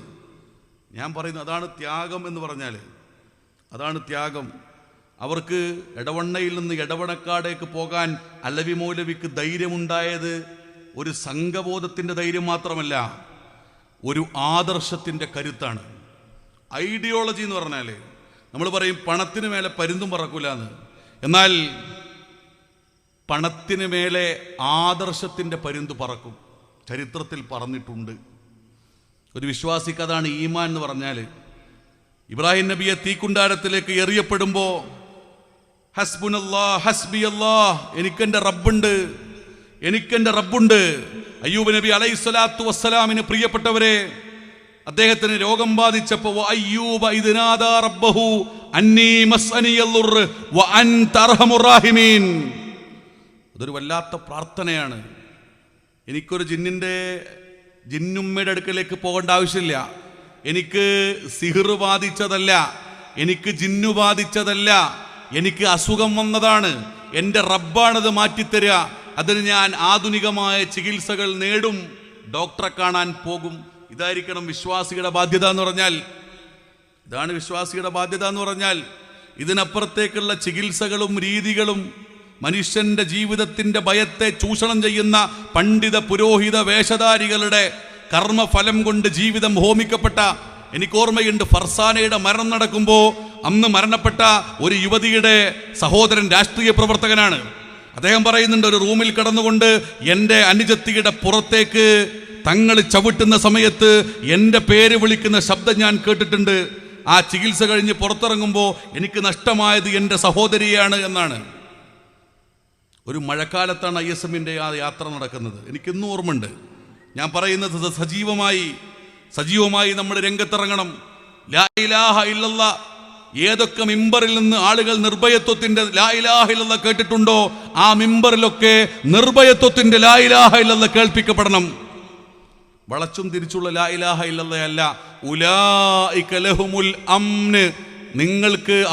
ഞാൻ പറയുന്നു, അതാണ് ത്യാഗം എന്ന് പറഞ്ഞാൽ, അതാണ് ത്യാഗം. അവർക്ക് എടവണ്ണയിൽ നിന്ന് എടവണക്കാടേക്ക് പോകാൻ അലവി മൗലവിക്ക് ധൈര്യമുണ്ടായത് ഒരു സംഘബോധത്തിൻ്റെ ധൈര്യം മാത്രമല്ല, ഒരു ആദർശത്തിൻ്റെ കരുത്താണ്. ഐഡിയോളജി എന്ന് പറഞ്ഞാൽ നമ്മൾ പറയും പണത്തിന് മേലെ പരുന്തും പറക്കൂല എന്ന്. എന്നാൽ പണത്തിന് മേലെ ആദർശത്തിൻ്റെ പരുന്ത് പറക്കും. ചരിത്രത്തിൽ പറഞ്ഞിട്ടുണ്ട്. ഒരു വിശ്വാസിക്ക് അതാണ് ഈമാൻ എന്ന് പറഞ്ഞാൽ. ഇബ്രാഹിം നബിയെ തീക്കുണ്ടാരത്തിലേക്ക് എറിയപ്പെടുമ്പോൾ ഹസ്ബുനല്ലാഹ് ഹസ്ബിയല്ലാഹ്, എനിക്കെൻ്റെ റബ്ബുണ്ട്, എനിക്കെൻ്റെ റബ്ബുണ്ട്. അയ്യൂബ് നബി അലൈഹിസ്സലാത്തു വസ്സലാമിന് പ്രിയപ്പെട്ടവരെ, അദ്ദേഹത്തിന് രോഗം ബാധിച്ചപ്പോൾ അയ്യൂബ ഇദ് നാദാ റബ്ബഹു അന്നീ മസ്അനിയൽ ദുർർ വഅൻത അർഹമുർ റാഹിമീൻ. അതൊരു വല്ലാത്ത പ്രാർത്ഥനയാണ്. എനിക്കൊരു ജിന്നുമ്മയുടെ അടുക്കലേക്ക് പോകേണ്ട ആവശ്യമില്ല. എനിക്ക് സിഹിർ ബാധിച്ചതല്ല, എനിക്ക് ജിന്നു ബാധിച്ചതല്ല, എനിക്ക് അസുഖം വന്നതാണ്. എൻ്റെ റബ്ബാണത് മാറ്റിത്തരിക. അതിന് ഞാൻ ആധുനികമായ ചികിത്സകൾ നേടും, ഡോക്ടറെ കാണാൻ പോകും. ഇതായിരിക്കണം വിശ്വാസിയുടെ ബാധ്യത എന്ന് പറഞ്ഞാൽ. ഇതാണ് വിശ്വാസിയുടെ ബാധ്യത എന്ന് പറഞ്ഞാൽ. ഇതിനപ്പുറത്തേക്കുള്ള ചികിത്സകളും രീതികളും മനുഷ്യന്റെ ജീവിതത്തിന്റെ ഭയത്തെ ചൂഷണം ചെയ്യുന്ന പണ്ഡിത പുരോഹിത വേഷധാരികളുടെ കർമ്മഫലം കൊണ്ട് ജീവിതം ഹോമിക്കപ്പെട്ട എനിക്ക് ഓർമ്മയുണ്ട്, ഫർസാനയുടെ മരണം നടക്കുമ്പോൾ അന്ന് മരണപ്പെട്ട ഒരു യുവതിയുടെ സഹോദരൻ രാഷ്ട്രീയ പ്രവർത്തകനാണ്. അദ്ദേഹം പറയുന്നുണ്ട്, ഒരു റൂമിൽ കിടന്നുകൊണ്ട് എൻ്റെ അനുജത്തിയുടെ പുറത്തേക്ക് തങ്ങൾ ചവിട്ടുന്ന സമയത്ത് എൻ്റെ പേര് വിളിക്കുന്ന ശബ്ദം ഞാൻ കേട്ടിട്ടുണ്ട്. ആ ചികിത്സ കഴിഞ്ഞ് പുറത്തിറങ്ങുമ്പോൾ എനിക്ക് നഷ്ടമായത് എൻ്റെ സഹോദരിയാണ് എന്നാണ്. ഒരു മഴക്കാലത്താണ് ISMന്റെ ആ യാത്ര നടക്കുന്നത്. എനിക്കിന്നും ഓർമ്മയുണ്ട്. ഞാൻ പറയുന്നത് സജീവമായി നമ്മൾ രംഗത്തിറങ്ങണം. ലാ ഇലാഹ ഇല്ലല്ലാ. ഏതൊക്കെ മിമ്പറിൽ നിന്ന് ആളുകൾ നിർഭയത്വത്തിന്റെ ലാ ഇലാഹ ഇല്ലല്ലാ കേട്ടിട്ടുണ്ടോ, ആ മിമ്പറിലൊക്കെ നിർഭയത്വത്തിന്റെ ലാ ഇലാഹ ഇല്ലല്ലാ കേൾപ്പിക്കപ്പെടണം. വളച്ചും തിരിച്ചുള്ള ലാ ഇലാഹ ഇല്ലല്ലാ അല്ല. ഉലൈക ലഹുമുൽ അംന്,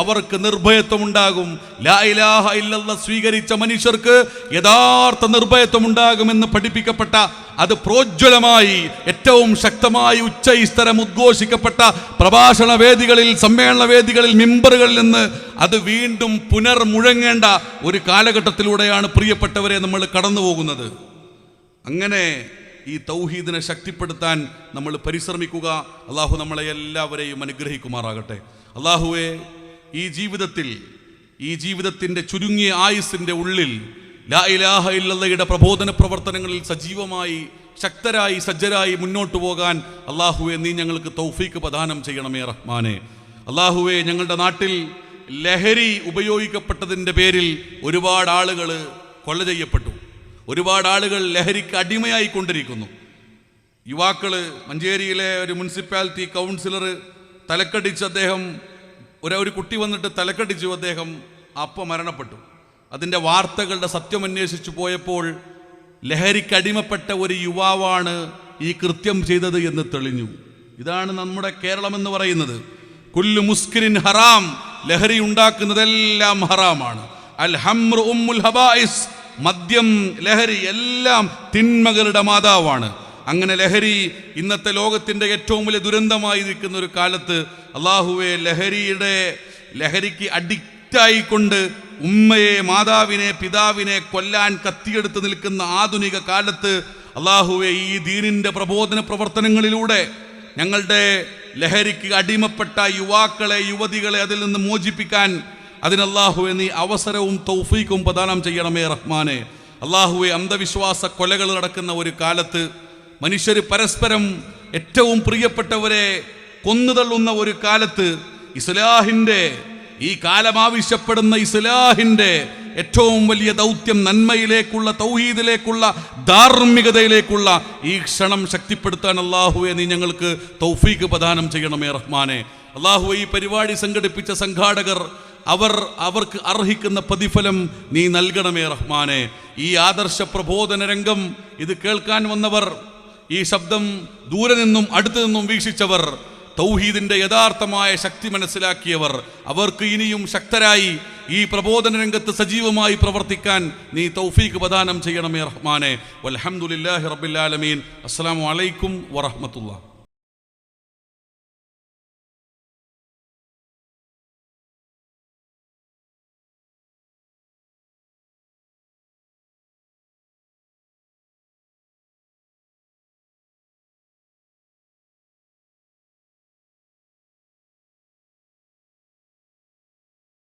അവർക്ക് നിർഭയത്വം ഉണ്ടാകും. ലാ ഇലാഹ ഇല്ലല്ലാ സ്വീകരിച്ച മനുഷ്യർക്ക് യഥാർത്ഥ നിർഭയത്വം ഉണ്ടാകുമെന്ന് പഠിപ്പിക്കപ്പെട്ട, അത് പ്രോജ്വലമായി ഏറ്റവും ശക്തമായി ഉച്ചസ്ഥരം ഉദ്ഘോഷിക്കപ്പെട്ട പ്രഭാഷണ വേദികളിൽ, സമ്മേളന വേദികളിൽ, മിമ്പറുകളിൽ നിന്ന് അത് വീണ്ടും പുനർമുഴങ്ങേണ്ട ഒരു കാലഘട്ടത്തിലൂടെയാണ് പ്രിയപ്പെട്ടവരെ നമ്മൾ കടന്നു പോകുന്നത്. അങ്ങനെ ഈ തൗഹീദിനെ ശക്തിപ്പെടുത്താൻ നമ്മൾ പരിശ്രമിക്കുക. അള്ളാഹു നമ്മളെ എല്ലാവരെയും അനുഗ്രഹിക്കുമാറാകട്ടെ. അള്ളാഹുവേ, ഈ ജീവിതത്തിൻ്റെ ചുരുങ്ങിയ ആയുസ്സിൻ്റെ ഉള്ളിൽ ലാ ഇലാഹ ഇല്ലല്ലയുടെ പ്രബോധന പ്രവർത്തനങ്ങളിൽ സജീവമായി, ശക്തരായി, സജ്ജരായി മുന്നോട്ട് പോകാൻ അള്ളാഹുവേ നീ ഞങ്ങൾക്ക് തൗഫീക്ക് പ്രദാനം ചെയ്യണമേ റഹ്മാനെ. അള്ളാഹുവേ, ഞങ്ങളുടെ നാട്ടിൽ ലഹരി ഉപയോഗിക്കപ്പെട്ടതിൻ്റെ പേരിൽ ഒരുപാട് ആളുകൾ കൊല ചെയ്യപ്പെട്ടു. ഒരുപാട് ആളുകൾ ലഹരിക്ക് അടിമയായിക്കൊണ്ടിരിക്കുന്നു. യുവാക്കൾ, മഞ്ചേരിയിലെ ഒരു മുനിസിപ്പാലിറ്റി കൗൺസിലർ തലക്കടിച്ച്, അദ്ദേഹം ഒരു കുട്ടി വന്നിട്ട് തലക്കടിച്ചു, അദ്ദേഹം അപ്പം മരണപ്പെട്ടു. അതിൻ്റെ വാർത്തകളുടെ സത്യം അന്വേഷിച്ചു പോയപ്പോൾ ലഹരിക്കടിമപ്പെട്ട ഒരു യുവാവാണ് ഈ കൃത്യം ചെയ്തത് എന്ന് തെളിഞ്ഞു. ഇതാണ് നമ്മുടെ കേരളം എന്ന് പറയുന്നത്. കുല്ലു മുസ്കിരിൻ ഹറാം, ലഹരി ഉണ്ടാക്കുന്നതെല്ലാം ഹറാമാണ്. അൽ ഹംറു ഉമ്മുൽ ഹബായിസ്, മദ്യം, ലഹരി എല്ലാം തിന്മകളുടെ മാതാവാണ്. അങ്ങനെ ലഹരി ഇന്നത്തെ ലോകത്തിൻ്റെ ഏറ്റവും വലിയ ദുരന്തമായി നിൽക്കുന്ന ഒരു കാലത്ത് അള്ളാഹുവെ, ലഹരിക്ക് അഡിക്റ്റായിക്കൊണ്ട് ഉമ്മയെ, മാതാവിനെ, പിതാവിനെ കൊല്ലാൻ കത്തിയെടുത്ത് നിൽക്കുന്ന ആധുനിക കാലത്ത് അള്ളാഹുവെ, ഈ ദീനിൻ്റെ പ്രബോധന പ്രവർത്തനങ്ങളിലൂടെ ഞങ്ങളുടെ ലഹരിക്ക് അടിമപ്പെട്ട യുവാക്കളെ, യുവതികളെ അതിൽ നിന്ന് മോചിപ്പിക്കാൻ അതിന് അള്ളാഹുവെ നീ അവസരവും തൗഫീക്കും പ്രദാനം ചെയ്യണമേ റഹ്മാനെ. അള്ളാഹുവെ, അന്ധവിശ്വാസ കൊലകൾ നടക്കുന്ന ഒരു കാലത്ത്, മനുഷ്യർ പരസ്പരം ഏറ്റവും പ്രിയപ്പെട്ടവരെ കൊന്നുതള്ളുന്ന ഒരു കാലത്ത്, ഈ കാലം ആവശ്യപ്പെടുന്ന ഇസ്ലാഹിൻ്റെ ഏറ്റവും വലിയ ദൗത്യം, നന്മയിലേക്കുള്ള, തൗഹീദിലേക്കുള്ള, ധാർമ്മികതയിലേക്കുള്ള ഈ ക്ഷണം ശക്തിപ്പെടുത്താൻ അള്ളാഹുവെ നീ ഞങ്ങൾക്ക് തൗഫീക്ക് പ്രദാനം ചെയ്യണമേ റഹ്മാനെ. അള്ളാഹുവെ, ഈ പരിപാടി സംഘടിപ്പിച്ച സംഘാടകർ, അവർക്ക് അർഹിക്കുന്ന പ്രതിഫലം നീ നൽകണമേ റഹ്മാനെ. ഈ ആദർശ പ്രബോധന രംഗം ഇത് കേൾക്കാൻ വന്നവർ, ഈ ശബ്ദം ദൂരെ നിന്നും അടുത്തു നിന്നും വീക്ഷിച്ചവർ, തൗഹീദിന്റെ യഥാർത്ഥമായ ശക്തി മനസ്സിലാക്കിയവർ, അവർക്ക് ഇനിയും ശക്തരായി ഈ പ്രബോധന രംഗത്ത് സജീവമായി പ്രവർത്തിക്കാൻ നീ തൗഫീക്ക് പ്രദാനം ചെയ്യണമേ റഹ്മാനെ. വൽഹംദുലില്ലാഹി റബ്ബിൽ ആലമീൻ. അസ്സലാമു അലൈക്കും വറഹ്മത്തുള്ളാഹി.